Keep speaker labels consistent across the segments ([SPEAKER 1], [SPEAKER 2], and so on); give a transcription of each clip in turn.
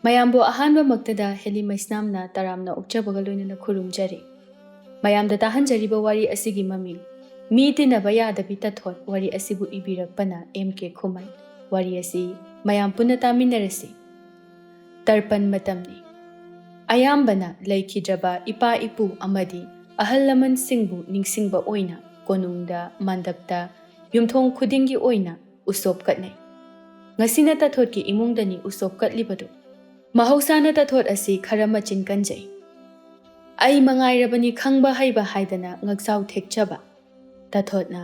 [SPEAKER 1] mayambo ahanba maktada heli maisnamna taramna ukjabaga loinana khurumjari mayamda tahanjariba wari asigi maming mi tinaba yadabi tathot wari asibu ibirakpana MK Khuman wari asi mayam punna taminarasi tarpan matamni ayambana laikhidraba ipa ipu amadi ahal laman singbu ningsingba oina konungda mandapta yumthong khudingi oina usop katnai ngasina tathot ki imungdani usop katlibadu Mahausana tathot asi khara machin kanjai ai mangairabani khangba haiba haidana ngaksau thekchaba tathotna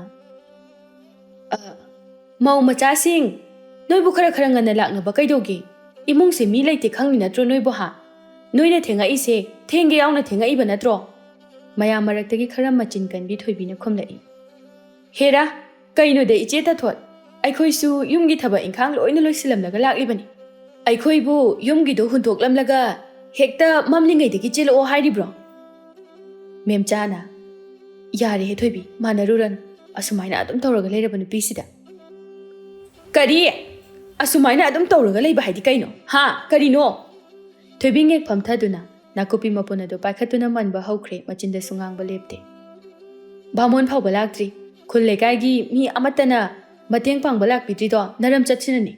[SPEAKER 1] mau macha sing noi bu khara khara ngana lakna ba kaidoge imung se mi laite khangni natro noi bo ha noina thenga ise thenge yauna thenga iba natro maya maraktagi khara machin kanbi thoibina khomlai hera kaino de iche tathot aikhoi su yumgi thaba inkhang loina loisilamnaga laklibani aikhoi bu yumgi do hunthoklamlaga hekta mamlingai degi chelo hairibro memchana yare he thoibi manaruran asumaina adum tawraga leirabanu pisida kari asumaina adum tawraga leiba haidi kaino ha kari no thoibinge phamthaduna nakopi mapuna do pakhatuna manba haukhre machinda sungang lepte bamon phau balaktri khulle kaigi mi amatana mateng pang balak pitri do naram chatsinani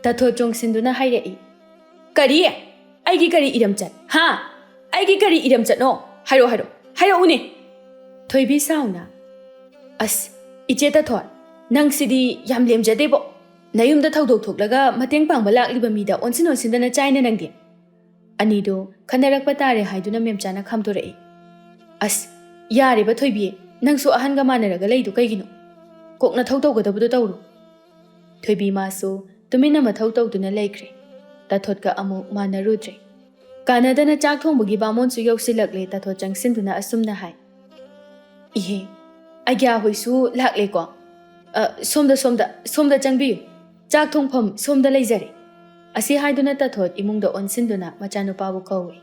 [SPEAKER 1] Tatho Jongsinduna hairei Kari aigi kari iramchat ha aigi kari iramchat no hairo uni Thoibi sauna as iche tathot nang sidi yam lemjade bo nayumda thaudok thoklaga mateng pangba lakliba mida onsin dana chaina nangdi anido khanarak patare haiduna memchana khamtorei as yare ba thoibi nangsu ahanga manaraga leidu kaigino kokna thaudogadabudo tawru Thoibi maso Tumina mathau tawduna laikre tathotka amu manarudre kanadana chak thongbugi bamon su yausilakle tathot changsinduna asumna hai ihe agya hoisu lakle ko somda changbiyu chak thongpham somda leijare asi haiduna tathot imungda onsinduna machanu pabu kawi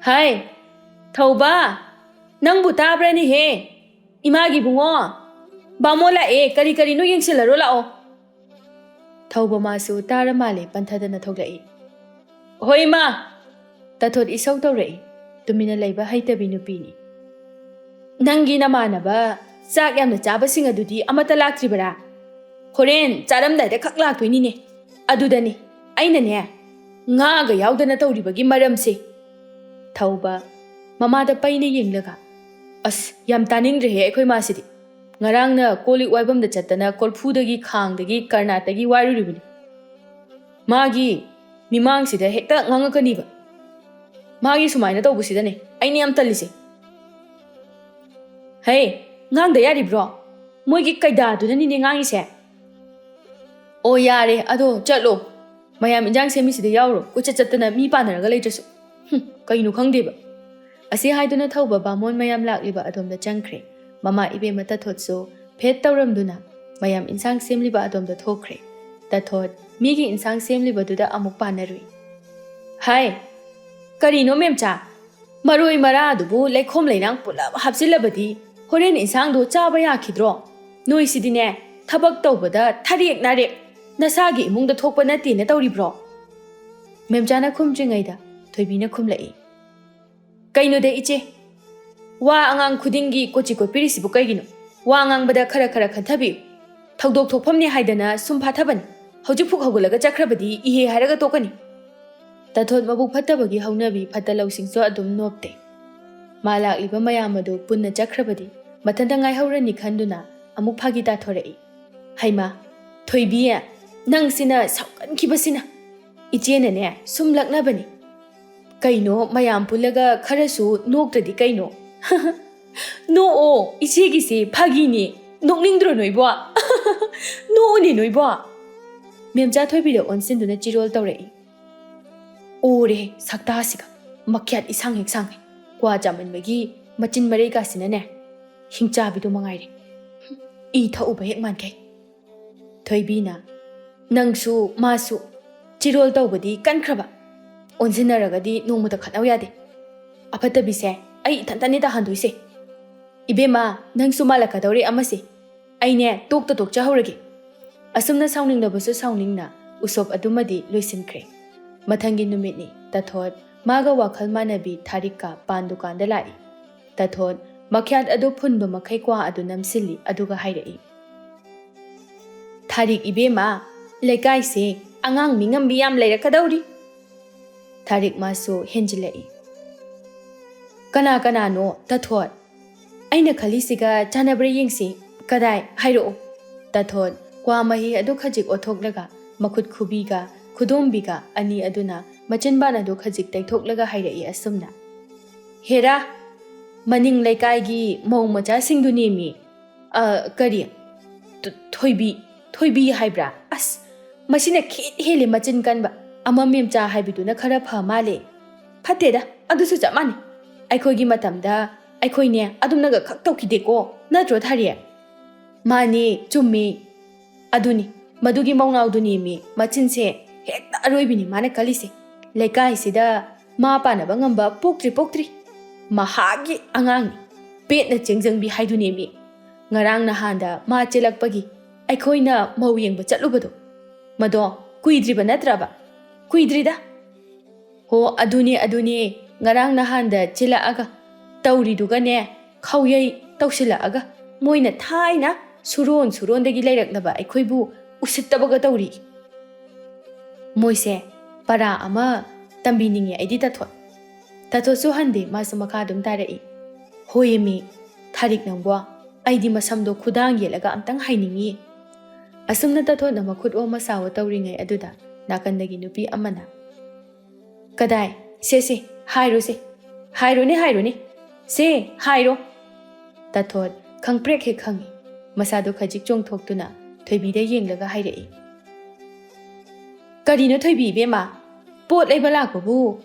[SPEAKER 1] hai thauba nangbu tabrani he imagi bungo bamola kari no yengsilaro lao Thauba masu tara male panthadana thoglai Hoi ma tathot isau tawrei tumina leiba haitabi nupini Nangi namanaba chak yamna chaba singa dudi amata laktribara Horen charamdai da khak laktoini ne adudani aina ne nga ga yaudana tawribagi maramse Thauba mamada paina yenglaga as yam taningre he ekhoi masidi Ngarangna kolik waibam da chatana kolphudagi khangdagi karnatagi waruribani Magi mimang sida hekta ngangakani ba Magi sumaina tawbusida ne aini am talise Hey ngangda yari bro moigi kaida dunani ne ngangise O yare ado chatlo mayam injang semi sida yawro kucha chatana mi panaraga leitrasu kainu khangdeba asi haiduna thauba bamon mayam lakliba adomda changkhre Mama ibe mata thotso phet tawramduna mayam insang semliba adomda thokre tathot migi insang semliba duda amuk panarui Hai karino memcha maroi mara dubu leikhom leinang pulab hapsilabadi horen insang do chaba yakhidro noi sidine thabak tawbada tharek narek nasagi imungda thokpa nati ne tawribro memcha na khumjingaida thoibina khumlai kaino de iche Wa angang khudingi kochi ko pirisi bu kaigino wa angang bada khara khanthabi thaudok thokphamni haidana sumpha thaban hojik phuk hogulaga chakhrabadi ihe haraga tokani tathot mabuk phattabagi haunabi phatalau singso adum nopte malak liba mayamadu punna chakhrabadi mathanda ngai haurani khanduna amuk phagi ta thorei haima thoibiya nangsina saukan kibasina ichena ne sumlakna bani kaino mayam pulaga kharasu noktradi kaino No ichegi se phagini nokningdro noiba No ni noiba memcha thoibi de onsinduna chirol tawrei Ore sakta siga makyat isang kwa jamanbagi machin marei ka sinane hingcha bidu mangaire I thau ba hek mankai thoibina nangsu masu chirol tawbadi kankraba onsinaragadi nongmuda khanau yade apata bise Ai thantani da handuise Ibema nangsu malaka dawri amase aine tok cha haurage asumna sauningna basu sauningna usop adumadi loisinkhre ꯃꯊꯪꯒꯤ ꯅꯨꯃꯤꯠꯅꯤ ꯇꯥꯊꯣꯠ ꯃꯥꯒ ꯋꯥꯈꯜ ꯃꯥꯟꯅꯕꯤ ꯊꯥꯔꯤꯛꯀ ꯄꯥꯟ ꯗꯨꯀꯥꯟꯗ ꯂꯥꯛꯏ ꯇꯥꯊꯣꯠ ꯃꯈ꯭ꯌꯥꯠ ꯑꯗꯨ ꯐꯨꯟꯕ ꯃꯈꯩ ꯀ꯭ꯋꯥ ꯑꯗꯨ ꯅꯝꯁꯤꯜꯂꯤ ꯑꯗꯨꯒ ꯍꯥꯏꯔꯛꯏ ꯊꯥꯔꯤꯛ ꯏꯕꯦꯝꯃ ꯂꯩꯀꯥꯏꯁꯦ ꯑꯉꯥꯡ ꯃꯤꯉꯝꯕꯤ ꯌꯥꯝ ꯂꯩꯔꯛꯀꯗꯧꯔꯤ ꯊꯥꯔꯤꯛ ꯃꯥꯁꯨ ꯍꯦꯟꯖꯤꯜꯂꯛꯏ ꯀꯅꯥ ꯀꯅꯥꯅꯣ ꯇꯥꯊꯣꯠ ꯑꯩꯅ ꯈꯜꯂꯤꯁꯤꯒ ꯆꯥꯟꯅꯕ꯭ꯔꯥ ꯌꯦꯡꯁꯤ ꯀꯗꯥꯏ ꯍꯥꯏꯔꯛꯑꯣ ꯇꯥꯊꯣꯠ ꯀ꯭ꯋꯥ ꯃꯍꯤ ꯑꯗꯨ ꯈꯖꯤꯛ ꯑꯣꯠꯊꯣꯛꯂꯒ ꯃꯈꯨꯠ ꯈꯨꯕꯤꯒ ꯈꯨꯗꯣꯝꯕꯤꯒ ꯑꯅꯤ ꯑꯗꯨꯅ ꯃꯆꯤꯟꯕꯥꯟ ꯑꯗꯨ ꯈꯖꯤꯛ ꯇꯩꯊꯣꯛꯂꯒ ꯍꯥꯏꯔꯛꯏ ꯑꯁꯨꯝꯅ ꯍꯦꯔꯥ ꯃꯅꯤꯡ ꯂꯩꯀꯥꯏꯒꯤ ꯃꯧ ꯃꯆꯥꯁꯤꯡꯗꯨꯅꯦꯃꯤ ꯀꯔꯤ ꯊꯣꯏꯕꯤ ꯍꯥꯏꯕ꯭ꯔꯥ ꯑꯁ ꯃꯁꯤꯅ ꯈꯤꯠ ꯍꯦꯜꯂꯤ ꯃꯆꯤꯟ ꯀꯟꯕ ꯑꯃ ꯃꯦꯝꯆꯥ ꯍꯥꯏꯕꯗꯨꯅ ꯈꯔ ꯐ ꯃꯥꯜꯂꯦ ꯐꯠꯇꯦꯗ ꯑꯗꯨꯁꯨ ꯆꯞ ꯃꯥꯟꯅꯩ ꯑꯩꯈꯣꯏꯒꯤ ꯃꯇꯝꯗ ꯑꯩꯈꯣꯏꯅꯦ ꯑꯗꯨꯝꯅꯒ ꯈꯛ ꯇꯧꯈꯤꯗꯦꯀꯣ ꯅꯠꯇ꯭ꯔꯣ ꯊꯥꯔꯤ ꯃꯥꯅꯦ ꯆꯨꯝꯃꯤ ꯑꯗꯨꯅꯤ ꯃꯗꯨꯒꯤ ꯃꯧꯅꯥꯎꯗꯨꯅꯦꯃꯤ ꯃꯆꯤꯟꯁꯦ ꯍꯦꯛꯇ ꯑꯔꯣꯏꯕꯤꯅꯤ ꯃꯥꯅ ꯀꯜꯂꯤꯁꯦ ꯂꯩꯀꯥꯏꯁꯤꯗ ꯃꯥ ꯄꯥꯟꯅꯕ ꯉꯝꯕ ꯄꯣꯛꯇ꯭ꯔꯤ ꯃꯍꯥꯛꯀꯤ ꯑꯉꯥꯡꯅꯤ ꯄꯦꯠꯅ ꯆꯦꯡꯖꯪꯕꯤ ꯍꯥꯏꯗꯨꯅꯦꯃꯤ ꯉꯔꯥꯡ ꯅꯍꯥꯟꯗ ꯃꯥ ꯆꯦꯜꯂꯛꯄꯒꯤ ꯑꯩꯈꯣꯏꯅ ꯃꯧ ꯌꯦꯡꯕ ꯆꯠꯂꯨꯕꯗꯣ ꯃꯗꯣ ꯀꯨꯏꯗ꯭ꯔꯤꯕ ꯅꯠꯇ꯭ꯔꯕ ꯀꯨꯏꯗ꯭ꯔꯤꯗ ꯍꯣ ꯑꯗꯨꯅꯦ ꯉꯔꯥꯡ ꯅꯍꯥꯟꯗ ꯆꯦꯜꯂꯛꯑꯒ ꯇꯧꯔꯤꯗꯨꯒꯅꯦ ꯈꯥꯎꯌꯩ ꯇꯧꯁꯤꯜꯂꯛꯑꯒ ꯃꯣꯏꯅ ꯊꯥꯏꯅ ꯁꯨꯔꯣꯟꯗꯒꯤ ꯂꯩꯔꯛꯂꯕ ꯑꯩꯈꯣꯏꯕꯨ ꯎꯁꯤꯠꯇꯕꯒ ꯇꯧꯔꯤ ꯃꯣꯏꯁꯦ ꯄꯔꯥ ꯑꯃ ꯇꯝꯕꯤꯅꯤꯡꯉꯦ ꯑꯩꯗꯤ ꯇꯥꯊꯣꯠꯁꯨ ꯍꯟꯗꯦ ꯃꯥꯁꯨ ꯃꯈꯥ ꯑꯗꯨꯝ ꯇꯥꯔꯛꯏ ꯍꯣꯏꯌꯦꯃꯤ ꯊꯥꯔꯤꯛ ꯅꯪꯕꯣ ꯑꯩꯗꯤ ꯃꯁꯝꯗꯣ ꯈꯨꯗꯥꯡ ꯌꯦꯠꯂꯒ ꯑꯝꯇꯪ ꯍꯥꯏꯅꯤꯡꯉꯤ ꯑꯁꯨꯝꯅ ꯇꯥꯊꯣꯠꯅ ꯃꯈꯨꯠ ꯑꯣꯃ ꯁꯥꯋ ꯇꯧꯔꯤꯉꯩ ꯑꯗꯨꯗ ꯅꯥꯀꯟꯗꯒꯤ ꯅꯨꯄꯤ ꯑꯃꯅ ꯀꯗꯥꯏ ꯁꯦ ꯍꯥꯏꯔꯣꯅꯦ ꯁꯦ ꯍꯥꯏꯔꯣ ꯇꯥꯊꯣꯠ ꯈꯪꯄ꯭ꯔꯦꯛ ꯍꯦꯛ ꯈꯪꯉꯤ ꯃꯁꯥꯗꯣ ꯈꯖꯤꯛ ꯆꯣꯡꯊꯣꯛꯇꯨꯅ ꯊꯣꯏꯕꯤꯗ ꯌꯦꯡꯂꯒ ꯍꯥꯏꯔꯛꯏ ꯀꯔꯤꯅꯣ ꯊꯣꯏꯕꯤ ꯏꯕꯦꯝꯃ ꯄꯣꯠ ꯂꯩꯕ ꯂꯥꯛꯄꯕꯨ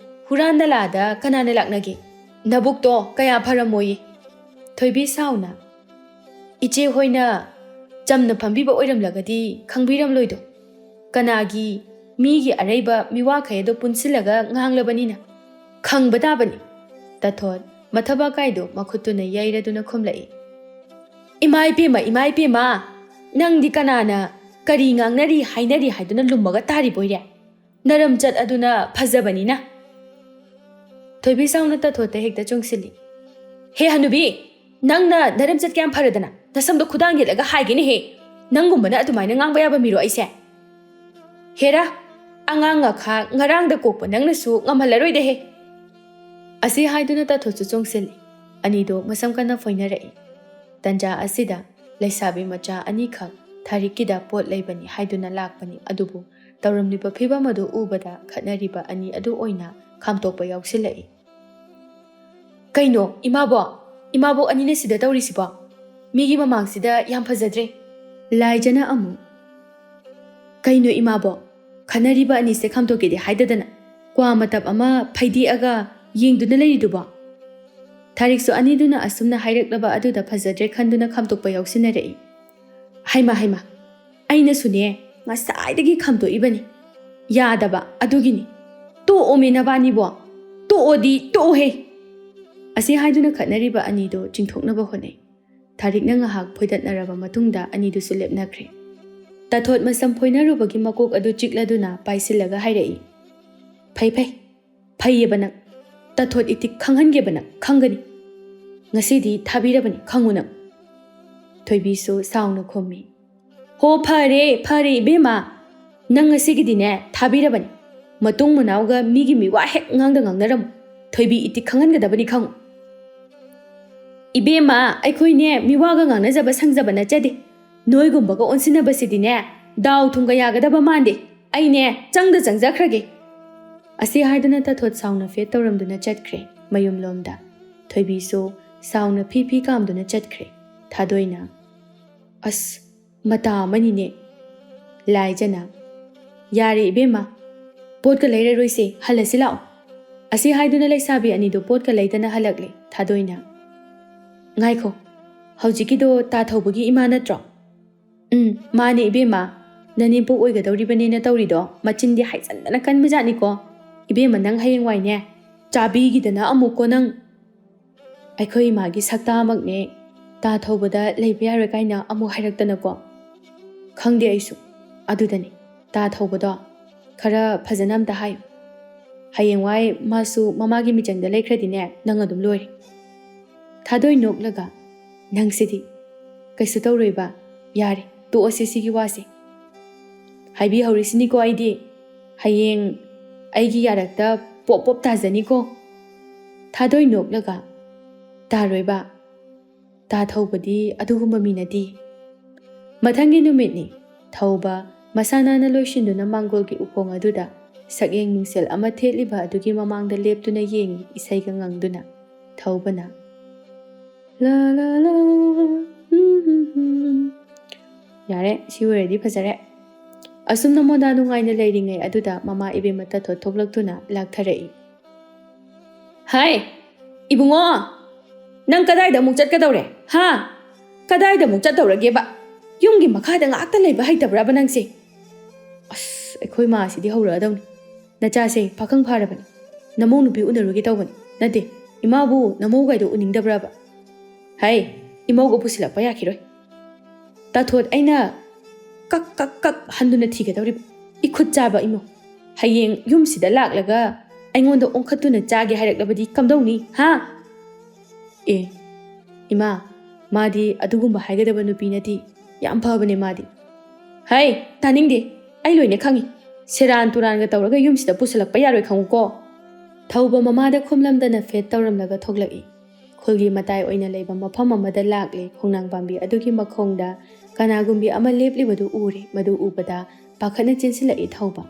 [SPEAKER 1] ꯍꯨꯔꯥꯟ ꯅꯂꯥꯗ ꯀꯅꯥꯅ ꯂꯥꯛꯅꯒꯦ ꯅꯕꯨꯛꯇꯣ ꯀꯌꯥ ꯐꯔꯝꯃꯣꯏꯌꯦ ꯊꯣꯏꯕꯤ ꯁꯥꯎꯅ ꯏꯆꯦ ꯍꯣꯏꯅ ꯆꯝꯅ ꯐꯝꯕꯤꯕ ꯑꯣꯏꯔꯝꯂꯒꯗꯤ ꯈꯪꯕꯤꯔꯝꯂꯣꯏꯗꯣ ꯀꯅꯥꯒꯤ ꯃꯤꯒꯤ ꯑꯔꯩꯕ ꯃꯤꯋꯥꯈꯩ ꯑꯗꯣ ꯄꯨꯟꯁꯤꯜꯂꯒ ꯉꯥꯡꯂꯕꯅꯤꯅ ꯈꯪꯕ ꯇꯥꯕꯅꯤ ꯇꯥꯊꯣꯠ ꯃꯊꯕꯥꯛ ꯀꯥꯏꯗꯣ ꯃꯈꯨꯠꯇꯨꯅ ꯌꯩꯔꯗꯨꯅ ꯈꯨꯝꯂꯛꯏ ꯏꯃꯥ ꯏꯄꯦꯝꯃ ꯅꯪꯗꯤ ꯀꯅꯥꯅ ꯀꯔꯤ ꯉꯥꯡꯅꯔꯤ ꯍꯥꯏꯅꯔꯤ ꯍꯥꯏꯗꯨꯅ ꯂꯨꯝꯃꯒ ꯇꯥꯔꯤꯕꯣꯏꯔꯦ ꯅꯔꯝꯆꯠ ꯑꯗꯨꯅ ꯐꯖꯕꯅꯤꯅ ꯊꯣꯏꯕꯤ ꯁꯥꯎꯅ ꯇꯥꯊꯣꯠꯇ ꯍꯦꯛꯇ ꯆꯨꯡꯁꯤꯜꯂꯤ ꯍꯦ ꯍꯅꯨꯕꯤ ꯅꯪꯅ ꯅꯔꯝꯆꯠ ꯀꯌꯥꯝ ꯐꯔꯗꯅ ꯅꯁꯝꯗꯣ ꯈꯨꯗꯥꯡ ꯌꯦꯠꯂꯒ ꯍꯥꯏꯒꯦꯅꯦꯍꯦ ꯅꯪꯒꯨꯝꯕꯅ ꯑꯗꯨꯃꯥꯏꯅ ꯉꯥꯡꯕ ꯌꯥꯕ ꯃꯤꯔꯣ ꯑꯩꯁꯦ ꯍꯦꯔꯥ ꯑꯉꯥꯡ ꯉꯈꯥ ꯉꯔꯥꯡꯗ ꯀꯣꯛꯄ ꯅꯪꯅꯁꯨ ꯉꯝꯍꯜꯂꯔꯣꯏꯗꯍꯦ ꯑꯁꯤ ꯍꯥꯏꯗꯨꯅ ꯇꯥꯊꯣꯠꯁꯨ ꯆꯣꯡꯁꯤꯜꯂꯤ ꯑꯅꯤꯗꯣ ꯃꯁꯝ ꯀꯟꯅ ꯐꯣꯏꯅꯔꯛꯏ ꯇꯟꯖꯥ ꯑꯁꯤꯗ ꯂꯩꯁꯥꯕꯤ ꯃꯆꯥ ꯑꯅꯤꯈꯛ ꯊꯥꯔꯤꯛꯀꯤꯗ ꯄꯣꯠ ꯂꯩꯕꯅꯤ ꯍꯥꯏꯗꯨꯅ ꯂꯥꯛꯄꯅꯤ ꯑꯗꯨꯕꯨ ꯇꯧꯔꯝꯂꯤꯕ ꯐꯤꯕꯝ ꯑꯗꯨ ꯎꯕꯗ ꯈꯠꯅꯔꯤꯕ ꯑꯅꯤ ꯑꯗꯨ ꯑꯣꯏꯅ ꯈꯥꯝꯇꯣꯛꯄ ꯌꯥꯎꯁꯤꯜꯂꯛꯏ ꯀꯩꯅꯣ ꯏꯃꯥꯕꯣꯛ ꯑꯅꯤꯅ ꯁꯤꯗ ꯇꯧꯔꯤꯁꯤꯕꯣ ꯃꯤꯒꯤ ꯃꯃꯥꯡꯁꯤꯗ ꯌꯥꯝ ꯐꯖꯗ꯭ꯔꯦ ꯂꯥꯏꯖꯅ ꯑꯃꯨꯛ ꯀꯩꯅꯣ ꯏꯃꯥꯕꯣꯛ ꯈꯟꯅꯔꯤꯕ ꯑꯅꯤꯁꯦ ꯈꯥꯝꯇꯣꯛꯀꯦꯗꯤ ꯍꯥꯏꯗꯗꯅ ꯀ꯭ꯋꯥ ꯃꯇꯞ ꯑꯃ ꯐꯩꯗꯦꯛꯑꯒ ꯌꯦꯡꯗꯨꯅ ꯂꯩꯔꯤꯗꯨꯕꯣ ꯊꯥꯔꯤꯛꯁꯨ ꯑꯅꯤꯗꯨꯅ ꯑꯁꯨꯝꯅ ꯍꯥꯏꯔꯛꯂꯕ ꯑꯗꯨꯗ ꯐꯖꯗ꯭ꯔꯦ ꯈꯟꯗꯨꯅ ꯈꯥꯝꯇꯣꯛꯄ ꯌꯥꯎꯁꯤꯟꯅꯔꯛꯏ ꯍꯩꯃ ꯑꯩꯅꯁꯨꯅꯦ ꯉꯁꯥꯏꯗꯒꯤ ꯈꯥꯝꯇꯣꯛꯏꯕꯅꯤ ꯌꯥꯗꯕ ꯑꯗꯨꯒꯤꯅꯤ ꯇꯣꯛꯑꯣꯃꯦ ꯅꯕꯥꯅꯤꯕꯣ ꯇꯣꯛꯑꯣꯍꯦ ꯑꯁꯤ ꯍꯥꯏꯗꯨꯅ ꯈꯠꯅꯔꯤꯕ ꯑꯅꯤꯗꯣ ꯆꯤꯡꯊꯣꯛꯅꯕ ꯍꯣꯠꯅꯩ ꯊꯥꯔꯤꯛꯅ ꯉꯥꯏꯍꯥꯛ ꯐꯣꯏꯗꯠꯅꯔꯕ ꯃꯇꯨꯡꯗ ꯑꯅꯤꯗꯨꯁꯨ ꯂꯦꯞꯅꯈ꯭ꯔꯦ ꯇꯥꯊꯣꯠ ꯃꯁꯝ ꯐꯣꯏꯅꯔꯨꯕꯒꯤ ꯃꯀꯣꯛ ꯑꯗꯨ ꯆꯤꯛꯂꯗꯨꯅ ꯄꯥꯏꯁꯤꯜꯂꯒ ꯍꯥꯏꯔꯛꯏ ꯐꯩꯌꯦꯕ ꯅꯪ ꯇꯥꯊꯣꯠ ꯏꯇꯤꯛ ꯈꯪꯍꯟꯒꯦꯕ ꯅꯪ ꯈꯪꯒꯅꯤ ꯉꯁꯤꯗꯤ ꯊꯥꯕꯤꯔꯕꯅꯤ ꯈꯪꯉꯨ ꯅꯪ ꯊꯣꯏꯕꯤꯁꯨ ꯁꯥꯎꯅ ꯈꯨꯝꯃꯤ ꯍꯣ ꯐꯔꯦ ꯏꯕꯦꯝꯃ ꯅꯪ ꯉꯁꯤꯒꯤꯗꯤꯅꯦ ꯊꯥꯕꯤꯔꯕꯅꯤ ꯃꯇꯨꯡ ꯃꯅꯥꯎꯒ ꯃꯤꯒꯤ ꯃꯤꯋꯥ ꯍꯦꯛ ꯉꯥꯡꯅꯔꯝꯃꯨ ꯊꯣꯏꯕꯤ ꯏꯇꯤꯛ ꯈꯪꯍꯟꯒꯗꯕꯅꯤ ꯈꯪꯉꯨ ꯏꯕꯦꯝꯃ ꯑꯩꯈꯣꯏꯅꯦ ꯃꯤꯋꯥꯒ ꯉꯥꯡꯅꯖꯕ ꯁꯪꯖꯕ ꯅꯠꯆꯗꯦ ꯅꯣꯏꯒꯨꯝꯕꯒ ꯑꯣꯟꯁꯤꯟꯅꯕꯁꯤꯗꯤꯅꯦ ꯗꯥꯎ ꯊꯨꯝꯒ ꯌꯥꯒꯗꯕ ꯃꯥꯟꯗꯦ ꯑꯩꯅꯦ ꯆꯪꯖꯈ꯭ꯔꯒꯦ ꯑꯁꯤ ꯍꯥꯏꯗꯨꯅ ꯇꯥꯊꯣꯠ ꯁꯥꯎꯅ ꯐꯦꯠ ꯇꯧꯔꯝꯗꯨꯅ ꯆꯠꯈ꯭ꯔꯦ ꯃꯌꯨꯝꯂꯣꯝꯗ ꯊꯣꯏꯕꯤꯁꯨ ꯁꯥꯎꯅ ꯐꯤ ꯀꯥꯝꯗꯨꯅ ꯆꯠꯈ꯭ꯔꯦ ꯊꯥꯗꯣꯏꯅ ꯑꯁ ꯃꯇꯥ ꯑꯃꯅꯤꯅꯦ ꯂꯥꯏꯖꯅ ꯌꯥꯔꯦ ꯏꯕꯦꯝꯃ ꯄꯣꯠꯀ ꯂꯩꯔꯔꯣꯏꯁꯦ ꯍꯜꯂꯁꯤ ꯂꯥꯛꯑꯣ ꯑꯁꯤ ꯍꯥꯏꯗꯨꯅ ꯂꯩꯁꯥꯕꯤ ꯑꯅꯤꯗꯨ ꯄꯣꯠꯀ ꯂꯩꯗꯅ ꯍꯜꯂꯛꯂꯦ ꯊꯥꯗꯣꯏꯅ ꯉꯥꯏꯈꯣ ꯍꯧꯖꯤꯛꯀꯤꯗꯣ ꯇꯥ ꯊꯧꯕꯒꯤ ꯏꯃꯥ ꯅꯠꯇ꯭ꯔꯣ ꯃꯥꯅꯦ ꯏꯕꯦꯝꯃ ꯅꯅꯦꯝꯄꯣꯛ ꯑꯣꯏꯒꯗꯧꯔꯤꯕꯅꯦꯅ ꯇꯧꯔꯤꯗꯣ ꯃꯆꯤꯟꯗꯤ ꯍꯥꯏꯆꯟꯗꯅ ꯀꯟꯕꯖꯥꯠꯅꯤꯀꯣ ꯏꯕꯦꯝꯃ ꯅꯪ ꯍꯌꯦꯡꯋꯥꯏꯅꯦ ꯆꯥꯕꯤꯒꯤꯗꯅ ꯑꯃꯨꯛꯀꯣ ꯅꯪ ꯑꯩꯈꯣꯏ ꯏꯃꯥꯒꯤ ꯁꯛꯇꯥꯃꯛꯅꯦ ꯇꯥ ꯊꯧꯕꯗ ꯂꯩꯕ ꯌꯥꯔꯣꯏ ꯀꯥꯏꯅ ꯑꯃꯨꯛ ꯍꯥꯏꯔꯛꯇꯅꯀோ ꯈꯪꯗꯦ ꯑꯩꯁꯨ ꯑꯗꯨꯗꯅꯤ ꯇꯥ ꯊꯧꯕꯗꯣ ꯈꯔ ꯐꯖꯅ ꯑꯝꯇ ꯍꯥꯏꯌꯨ ꯍꯌꯦꯡꯋꯥꯏ ꯃꯥꯁꯨ ꯃꯃꯥꯒꯤ ꯃꯤꯆꯪꯗ ꯂꯩꯈ꯭ꯔꯗꯤꯅꯦ ꯅꯪ ꯑꯗꯨꯝ ꯂꯣꯏꯔꯦ ꯊꯥꯗꯣꯏ ꯅꯣꯛꯂꯒ ꯅꯪꯁꯤꯗꯤ ꯀꯩꯁꯨ ꯇꯧꯔꯣꯏꯕ ꯌꯥꯔꯦ ꯇꯣꯛꯑꯁꯤ ꯁꯤꯒꯤ ꯋꯥꯁꯦ ꯍꯥꯏꯕꯤꯍꯧꯔꯤꯁꯤꯅꯤꯀꯣ ꯑꯩꯗꯤ ꯍꯌꯦꯡ ꯑꯩꯒꯤ ꯌꯥꯔꯛꯇ ꯄꯣꯞ ꯄꯣꯞ ꯇꯥꯖꯅꯤꯀꯣ ꯊꯥꯗꯣꯏ ꯅꯣꯛꯂꯒ ꯇꯥꯔꯣꯏꯕ ꯇꯥ ꯊꯧꯕꯗꯤ ꯑꯗꯨꯒꯨꯝꯕ ꯃꯤ ꯅꯠꯇꯦ ꯃꯊꯪꯒꯤ ꯅꯨꯃꯤꯠꯅꯤ ꯊꯧꯕ ꯃꯁꯥ ꯅꯥꯟꯅ ꯂꯣꯏꯁꯤꯟꯗꯨꯅ ꯃꯥꯡꯒꯣꯜꯒꯤ ꯎꯈꯣꯡ ꯑꯗꯨꯗ ꯁꯛꯌꯦꯡ ꯃꯤꯡꯁꯦꯜ ꯑꯃ ꯊꯦꯠꯂꯤꯕ ꯑꯗꯨꯒꯤ ꯃꯃꯥꯡꯗ ꯂꯦꯞꯇꯨꯅ ꯌꯦꯡꯉꯤ ꯏꯁꯩꯒ ꯉꯪꯗꯨꯅ ꯊꯧꯕꯅ ꯂꯥ ꯂꯥ ꯂꯥ ꯌꯥꯔꯦ ꯁꯤ ꯑꯣꯏꯔꯗꯤ ꯐꯖꯔꯦ ꯑꯁꯨꯝꯅ ꯃꯣꯟꯗꯥ ꯅꯨꯡꯉꯥꯏꯅ ꯂꯩꯔꯤꯉꯩ ꯑꯗꯨꯗ ꯃꯃꯥ ꯏꯕꯦꯝꯃ ꯇꯥꯊꯣꯠ ꯊꯣꯛꯂꯛꯇꯨꯅ ꯂꯥꯛꯊꯔꯛꯏ ꯍꯥꯏ ꯏꯕꯨꯡꯉꯣ ꯅꯪ ꯀꯗꯥꯏꯗ ꯑꯃꯨꯛ ꯆꯠꯀꯗꯧꯔꯦ ꯍꯥ ꯀꯗꯥꯏꯗ ꯑꯃꯨꯛ ꯆꯠꯇꯧꯔꯒꯦꯕ ꯌꯨꯝꯒꯤ ꯃꯈꯥꯗ ꯉꯥꯛꯇ ꯂꯩꯕ ꯍꯩꯇꯕ꯭ꯔꯕ ꯅꯪꯁꯦ ꯑꯁ ꯑꯩꯈꯣꯏ ꯃꯥꯁꯤꯗꯤ ꯍꯧꯔꯛꯑꯗꯧꯅꯤ ꯅꯆꯥꯁꯦ ꯄꯥꯈꯪ ꯐꯥꯔꯕꯅꯤ ꯅꯃꯧ ꯅꯨꯄꯤ ꯎꯅꯔꯨꯒꯦ ꯇꯧꯕꯅꯤ ꯅꯠꯇꯦ ꯏꯃꯥꯕꯨ ꯅꯃꯧꯒꯥꯏꯗꯣ ꯎꯅꯤꯡꯗꯕ꯭ꯔꯕ ꯍꯥꯏ ꯏꯃꯧꯒ ꯄꯨꯁꯤꯜꯂꯛꯄ ꯌꯥꯈꯤꯔꯣꯏ ꯇꯥꯊꯣꯠ ꯑꯩꯅ ꯀꯛ ꯀꯛ ꯀꯛ ꯍꯟꯗꯨꯅ ꯊꯤꯒꯗꯧꯔꯤꯕ इखुद चाबा इमो हयेंग युमसिदा लाक्लगा अइंगोंदा ओंखतुना चागे हाइरक्लबदि कमदौनी हा ए इमा मादी अदुगुंबा हाइगदबा नुपी नती याम फबने मादी हाय तानिंगदे अइ लोइने खंगी सेरान तुरानगा तौरगा युमसिदा पुसलक्पा यारोय खंगुको थौबा ममादा खोमलमदना फेट तौरमलगा थोगलई खुलगी मताय ओइना लेबा मफम अमदा लाक्ले खोंनांग पाम्बी अदुगी मखोंगदा कनागुंबी अमा लेपलिबदु उरे मदु उबदा पाखना चिनसिलई थौबा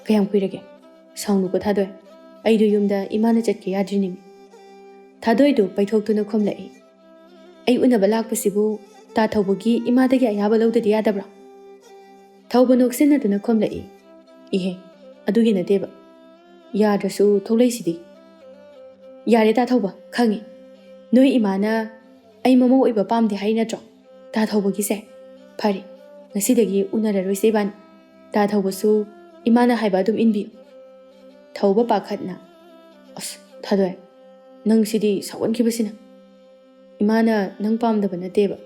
[SPEAKER 1] कयम कुइरगे साउनुको थादोय अइदु युमदा इमाना चटके याद्रिनिंग थादोयदु पैथोक्तुना खोमलई अइ उनबा लाक्पसिबु ता थौबगी इमादगी अयाबा लौददि यादब्रा थौबा नोक्सिनदुना खोमलई इहे अदुगी नतेबा याद्रसु थौलैसिदि यारे ता थौबा खंगी नोय इमाना अइ ममौ ओइबा पामदे हाइ नत्रो ता थौबगीसे फरी ngasi unararoise ban ta thaubasu imana haiba adum inbi thauba pakhatna as thadoi nang sidi sawan khibasina imana nang pamdaba nateba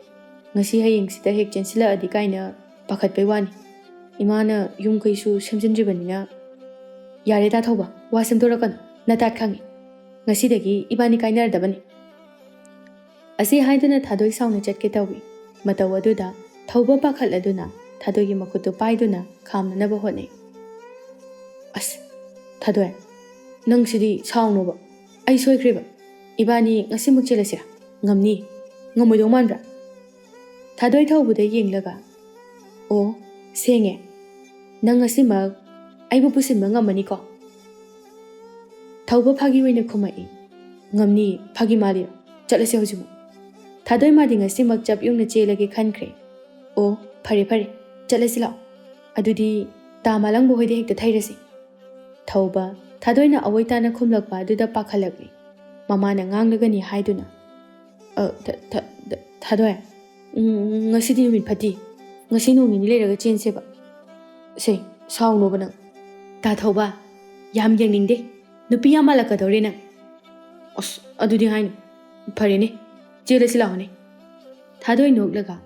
[SPEAKER 1] ngasi hayeng sida hek chensila adi kaina pakhat pai wani imana yum kaisu semjinjibanina yare ta thauba wasam dorakan natat khangi ngasi dagi ibani kainar dabani asi haiduna thadoi sauna chatke tawi mataw aduda थौबा पाखलदुना थादोगी मखुतु पाइदुना खामननबा होने अस थादोय नंगसिदी साउनोबा अइ सोइख्रेबा इबानी ngasiमुक चेलसिरा ngamni ngamoidong manbra थादोय थौबुदा येंगलगा ओ सेंगे नंग ngasimak अइबु पुसिनबा ngamani ko थौबा Phagi वइना खुमाई ngamni Phagi माली चलसे होजिमु थादोय मादी ngasimak chap yungna chelage khankhre ओ फरे फरे चलसी लाओ अदुदी तामालंग बोहोइदे हेक्ता थैरसी थौबा थादोइना अवैताना खुमलकपा अदुदा पाखलकली ममाना nganglagani हाइदुना थादोय ngasiदी नुमित फति ngasi नोंगिनि लेरगा चेनसेबा से साउनोबा नंग ता थौबा याम येंगनिंगदे नुपि यामालकदौरे नंग अस अदुदी हाइन फरेने चेलसी लाओने थादोय नोकलगा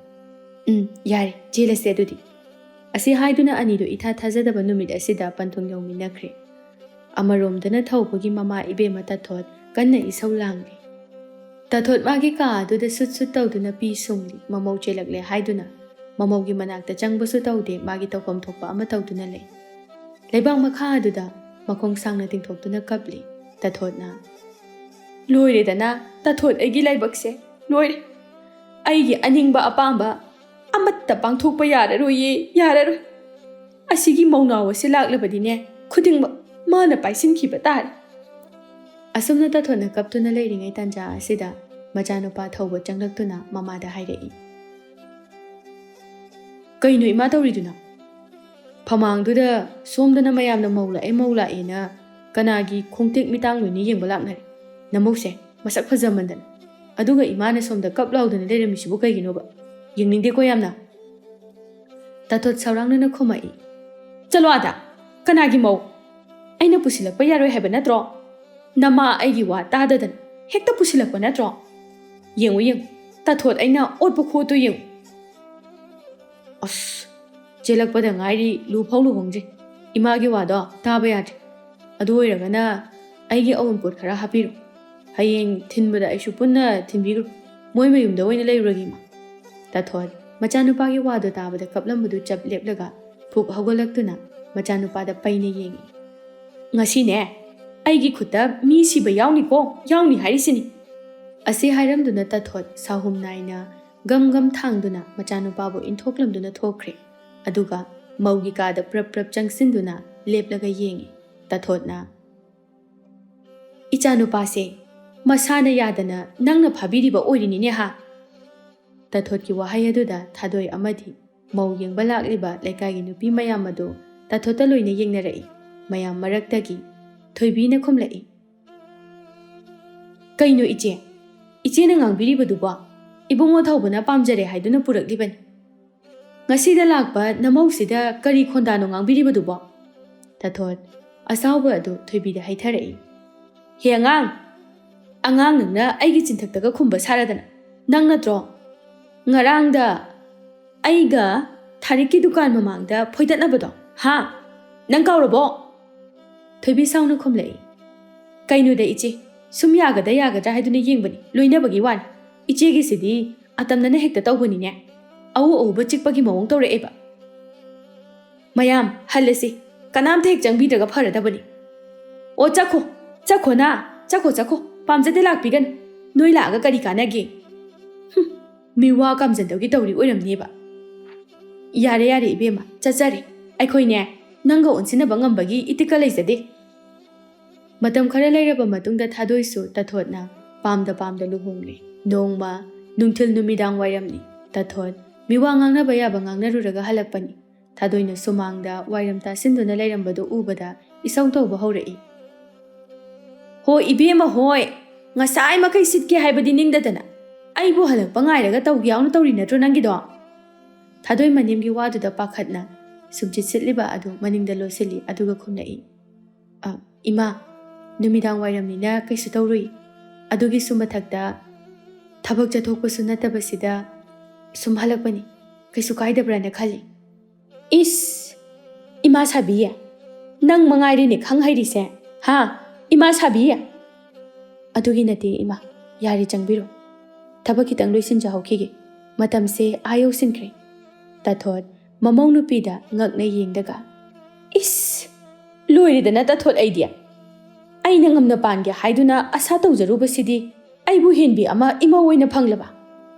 [SPEAKER 1] यारे चेलसे अदुदी असी हाइदुना अनिदो इथा थाजदबा नुमित असिदा पंथोंग यौमिनख्रे अमरोमदना थौबगी ममा इबेमा तथोत कन्ना इसौ लांगली तथोत मागी का अदुदा सुत सुत तौदुना पी सुंगली ममौ चेलकले हाइदुना ममौगी मनाक्ता चंगबसु तौदे मागी तौफम थोकपा अमा तौदुना ले लेबांग मखा अदुदा मखोंग सांगना तिंगथोक्तुना कपली तथोतना लोइरेदना तथोत अइगी लाइबकसे लोइरे अइगी अनिंगबा अपांबा अमत्ता पांथोकपा याररोये याररोय असिगी मौनावसे लाक्लबदिने खुदिंग माना पाइसिनखिबा तारे असुमना तथोना कपतुना लेरिङै तंजा असिदा मचानुपा थौबा चंगलक्तुना ममादा हाइरई कइनो इमा तौरिदुना फमांगदुदा सोमदना मयामना मौला एना कनागी खोंटेक मितांग लोइनि येंबा लाक्नरे नमौसे मसक फजमंदन अदुगा इमाना सोमदा कप लाउदना लेरमिसिबु कइगिनोबा येंगनिंदे को यामना तथोत सौरांगना खोमाई चलो आदा कनागी मौ अइना पुसिलकपा यारोय हैबा नत्रो नमा अइगी वा ताददन हेक्ता पुसिलकपा नत्रो येंगु येंग तथोत अइना ओटपा खोतो येंग अस चेलकपदा ngairi लुफौ लुहोंजे इमागी वादो ताबा यादे ꯑꯗꯨ ꯑꯣꯏꯔꯒꯅ ꯑꯩꯒꯤ ꯑꯎꯟꯄꯣꯠ ꯈꯔ ꯍꯥꯞꯄꯤꯔꯣ ꯍꯌꯦꯡ ꯊꯤꯟꯕꯗ ꯑꯩꯁꯨ ꯄꯨꯟꯅ ꯊꯤꯟꯕꯤꯈ꯭ꯔꯣ ꯃꯣꯏ ꯃꯌꯨꯝꯗ ꯑꯣꯏꯅ ꯂꯩꯔꯨꯔꯒꯦ ꯏꯃꯥ ꯇꯥꯊꯣꯠ ꯃꯆꯥꯅꯨꯄꯥꯒꯤ ꯋꯥꯗꯣ ꯇꯥꯕꯗ ꯀꯞꯂꯝꯕꯗꯨ ꯆꯞ ꯂꯦꯞꯂꯒ ꯐꯨꯛ ꯍꯧꯒꯠꯂꯛꯇꯨꯅ ꯃꯆꯥꯅꯨꯄꯥꯗ ꯄꯩꯅ ꯌꯦꯡꯉꯤ ꯉꯁꯤꯅꯦ ꯑꯩꯒꯤ ꯈꯨꯠꯇ ꯃꯤ ꯁꯤꯕ ꯌꯥꯎꯅꯤꯀꯣ ꯌꯥꯎꯅꯤ ꯍꯥꯏꯔꯤꯁꯤꯅꯤ ꯑꯁꯤ ꯍꯥꯏꯔꯝꯗꯨꯅ ꯇꯥꯊꯣꯠ ꯁꯥꯍꯨꯝ ꯅꯥꯏꯅ ꯒꯝ ꯒꯝ ꯊꯥꯡꯗꯨꯅ ꯃꯆꯥꯅꯨꯄꯥꯕꯨ ꯏꯟꯊꯣꯛꯂꯝꯗꯨꯅ ꯊꯣꯛꯈ꯭ꯔꯦ ꯑꯗꯨꯒ ꯃꯧꯒꯤ ꯀꯥꯗ ꯄ꯭ꯔꯞ ꯄ꯭ꯔꯞ ꯆꯪꯁꯤꯟꯗꯨꯅ ꯂꯦꯞꯂꯒ ꯌꯦꯡꯉꯤ ꯇꯥꯊꯣꯠꯅ ꯏꯆꯥꯅꯨꯄꯥꯁꯦ ꯃꯁꯥꯅ ꯌꯥꯗꯅ ꯅꯪꯅ ꯐꯥꯕꯤꯔꯤꯕ ꯑꯣꯏꯔꯤꯅꯤꯅꯦ ꯍꯥ ꯇꯥꯊꯣꯠꯀꯤ ꯋꯥꯍꯩ ꯑꯗꯨꯗ ꯊꯥꯗꯣꯏ ꯑꯃꯗꯤ ꯃꯧ ꯌꯦꯡꯕ ꯂꯥꯛꯂꯤꯕ ꯂꯩꯀꯥꯏꯒꯤ ꯅꯨꯄꯤ ꯃꯌꯥꯝ ꯑꯗꯨ ꯇꯥꯊꯣꯠꯇ ꯂꯣꯏꯅ ꯌꯦꯡꯅꯔꯛꯏ ꯃꯌꯥꯝ ꯃꯔꯛꯇꯒꯤ ꯊꯣꯏꯕꯤꯅ ꯈꯨꯝꯂꯛꯏ ꯀꯩꯅꯣ ꯏꯆꯦꯅ ꯉꯥꯡꯕꯤꯔꯤꯕꯗꯨꯕꯣ ꯏꯕꯨꯡꯉꯣ ꯊꯧꯕꯅ ꯄꯥꯝꯖꯔꯦ ꯍꯥꯏꯗꯨꯅ ꯄꯨꯔꯛꯂꯤꯕꯅꯤ ꯉꯁꯤꯗ ꯂꯥꯛꯄ ꯅꯃꯧꯁꯤꯗ ꯀꯔꯤ ꯈꯣꯟꯗꯥꯅꯣ ꯉꯥꯡꯕꯤꯔꯤꯕꯗꯨꯕꯣ ꯇꯥꯊꯣꯠ ꯑꯁꯥꯎꯕ ꯑꯗꯨ ꯊꯣꯏꯕꯤꯗ ꯍꯩꯊꯔꯛꯏ ꯍꯦ ꯑꯉꯥꯡ ꯅꯪꯅ ꯑꯩꯒꯤ ꯆꯤꯟꯊꯛꯇꯒ ꯈꯨꯝꯕ ꯁꯥꯔꯗꯅ ꯅꯪ ꯅꯠꯇ꯭ꯔꯣ ꯉꯔꯥꯡꯗ ꯑꯩꯒ ꯊꯥꯔꯤꯛꯀꯤ ꯗꯨꯀꯥꯟ ꯃꯃꯥꯡꯗ ꯐꯣꯏꯗꯠꯅꯕꯗꯣ ꯍꯥ ꯅꯪ ꯀꯥꯎꯔꯕꯣ ꯊꯣꯏꯕꯤ ꯁꯥꯎꯅ ꯈꯨꯝꯂꯛꯏ ꯀꯩꯅꯣꯗ ꯏꯆꯦ ꯁꯨꯝ ꯌꯥꯒꯗ꯭ꯔꯥ ꯍꯥꯏꯗꯨꯅ ꯌꯦꯡꯕꯅꯤ ꯂꯣꯏꯅꯕꯒꯤ ꯋꯥꯅꯤ ꯏꯆꯦꯒꯤꯁꯤꯗꯤ ꯑꯇꯝꯅꯅ ꯍꯦꯛꯇ ꯇꯧꯕꯅꯤꯅꯦ ꯑꯎꯕ ꯆꯤꯛꯄꯒꯤ ꯃꯑꯣꯡ ꯇꯧꯔꯛꯑꯦꯕ ꯃꯌꯥꯝ ꯍꯜꯂꯁꯤ ꯀꯅꯥꯝꯇ ꯍꯦꯛ ꯆꯪꯕꯤꯗ꯭ꯔꯒ ꯐꯔꯗꯕꯅꯤ ꯑꯣ ꯆꯠꯈꯣ ꯄꯥꯝꯖꯗꯦ ꯂꯥꯛꯄꯤꯒꯅꯨ ꯅꯣꯏ ꯂꯥꯛꯑꯒ ꯀꯔꯤ ꯀꯥꯟꯅꯒꯦ ꯃꯤꯋꯥ ꯀꯥꯝꯖꯟꯗꯧꯒꯤ ꯇꯧꯔꯤ ꯑꯣꯏꯔꯝꯅꯦꯕ ꯌꯥꯔꯦ ꯏꯕꯦꯝꯃ ꯆꯠꯆꯔꯦ ꯑꯩꯈꯣꯏꯅꯦ ꯅꯪꯒ ꯑꯣꯟꯁꯤꯟꯅꯕ ꯉꯝꯕꯒꯤ ꯏꯇꯤꯛꯀ ꯂꯩꯖꯗꯦ ꯃꯇꯝ ꯈꯔ ꯂꯩꯔꯕ ꯃꯇꯨꯡꯗ ꯊꯥꯗꯣꯏꯁꯨ ꯇꯥꯊꯣꯠꯅ ꯄꯥꯝꯗ ꯂꯨꯍꯣꯡꯂꯦ ꯅꯣꯡꯃ ꯅꯨꯡꯊꯤꯜ ꯅꯨꯃꯤꯗꯥꯡ ꯋꯥꯏꯔꯝꯅꯤ ꯇꯥꯊꯣꯠ ꯃꯤꯋꯥ ꯉꯥꯡꯅꯕ ꯌꯥꯕ ꯉꯥꯡꯅꯔꯨꯔꯒ ꯍꯜꯂꯛꯄꯅꯤ ꯊꯥꯗꯣꯏꯅ ꯁꯨꯃꯥꯡꯗ ꯋꯥꯏꯔꯝ ꯇꯥꯁꯤꯟꯗꯨꯅ ꯂꯩꯔꯝꯕꯗꯨ ꯎꯕꯗ ꯏꯁꯧ ꯇꯧꯕ ꯍꯧꯔꯛꯏ ꯍꯣꯏ ꯏꯕꯦꯝꯃ ꯍꯣꯏ ꯉꯁꯥꯏ ꯃꯈꯩ ꯁꯤꯠꯀꯦ ꯍꯥꯏꯕꯗꯤ ꯅꯤꯡꯗꯗꯅ ꯑꯩꯕꯨ ꯍꯜꯂꯛꯄ ꯉꯥꯏꯔꯒ ꯇꯧꯒꯦ ꯌꯥꯎꯅ ꯇꯧꯔꯤ ꯅꯠꯇ꯭ꯔꯣ ꯅꯪꯒꯤꯗꯣ ꯊꯥꯗꯣꯏ ꯃꯅꯦꯝꯒꯤ ꯋꯥꯗꯨꯗ ꯄꯥꯈꯠꯅ ꯁꯨꯝꯆꯤꯠ ꯁꯤꯠꯂꯤꯕ ꯑꯗꯨ ꯃꯅꯤꯡꯗ ꯂꯣꯠꯁꯤꯜꯂꯤ ꯑꯗꯨꯒ ꯈꯨꯝꯂꯛꯏ ꯏꯃꯥ ꯅꯨꯃꯤꯗꯥꯡ ꯋꯥꯏꯔꯝꯅꯤꯅ ꯀꯩꯁꯨ ꯇꯧꯔꯨꯏ ꯑꯗꯨꯒꯤꯁꯨ ꯃꯊꯛꯇ ꯊꯕꯛ ꯆꯠꯊꯣꯛꯄꯁꯨ ꯅꯠꯇꯕꯁꯤꯗ ꯁꯨꯝ ꯍꯜꯂꯛꯄꯅꯤ ꯀꯩꯁꯨ ꯀꯥꯏꯗꯕ꯭ꯔꯥꯅ ꯈꯜꯂꯤ ꯏꯁ ꯏꯃꯥ ꯁꯥꯕꯤꯌꯦ ꯅꯪ ꯃꯉꯥꯏꯔꯤꯅꯦ ꯈꯪ ꯍꯩꯔꯤꯁꯦ ꯍꯥ ꯏꯃꯥ ꯁꯥꯕꯤꯌꯦ ꯑꯗꯨꯒꯤ ꯅꯠꯇꯦ ꯏꯃꯥ ꯌꯥꯔꯤ ꯆꯪꯕꯤꯔꯣ ꯊꯕꯛ ꯈꯤꯇꯪ ꯂꯣꯏꯁꯤꯟꯖꯍꯧꯈꯤꯒꯦ ꯃꯇꯝꯁꯦ ꯌꯧꯁꯤꯟꯈ꯭ꯔꯦ ꯇꯥꯊꯣꯠ ꯃꯃꯧ ꯅꯨꯄꯤꯗ ꯉꯛꯅ ꯌꯦꯡꯗꯒ ꯏꯁ ꯂꯣꯏꯔꯦꯗꯅ ꯇꯥꯊꯣꯠ ꯑꯩꯅ ꯉꯝꯅ ꯄꯥꯟꯒꯦ ꯍꯥꯏꯗꯨꯅ ꯑꯁꯥ ꯇꯧꯖꯔꯨꯕꯁꯤꯗꯤ ꯑꯩꯕꯨ ꯍꯦꯟꯕꯤ ꯑꯃ ꯏꯃꯧ ꯑꯣꯏꯅ ꯐꯪꯂꯕ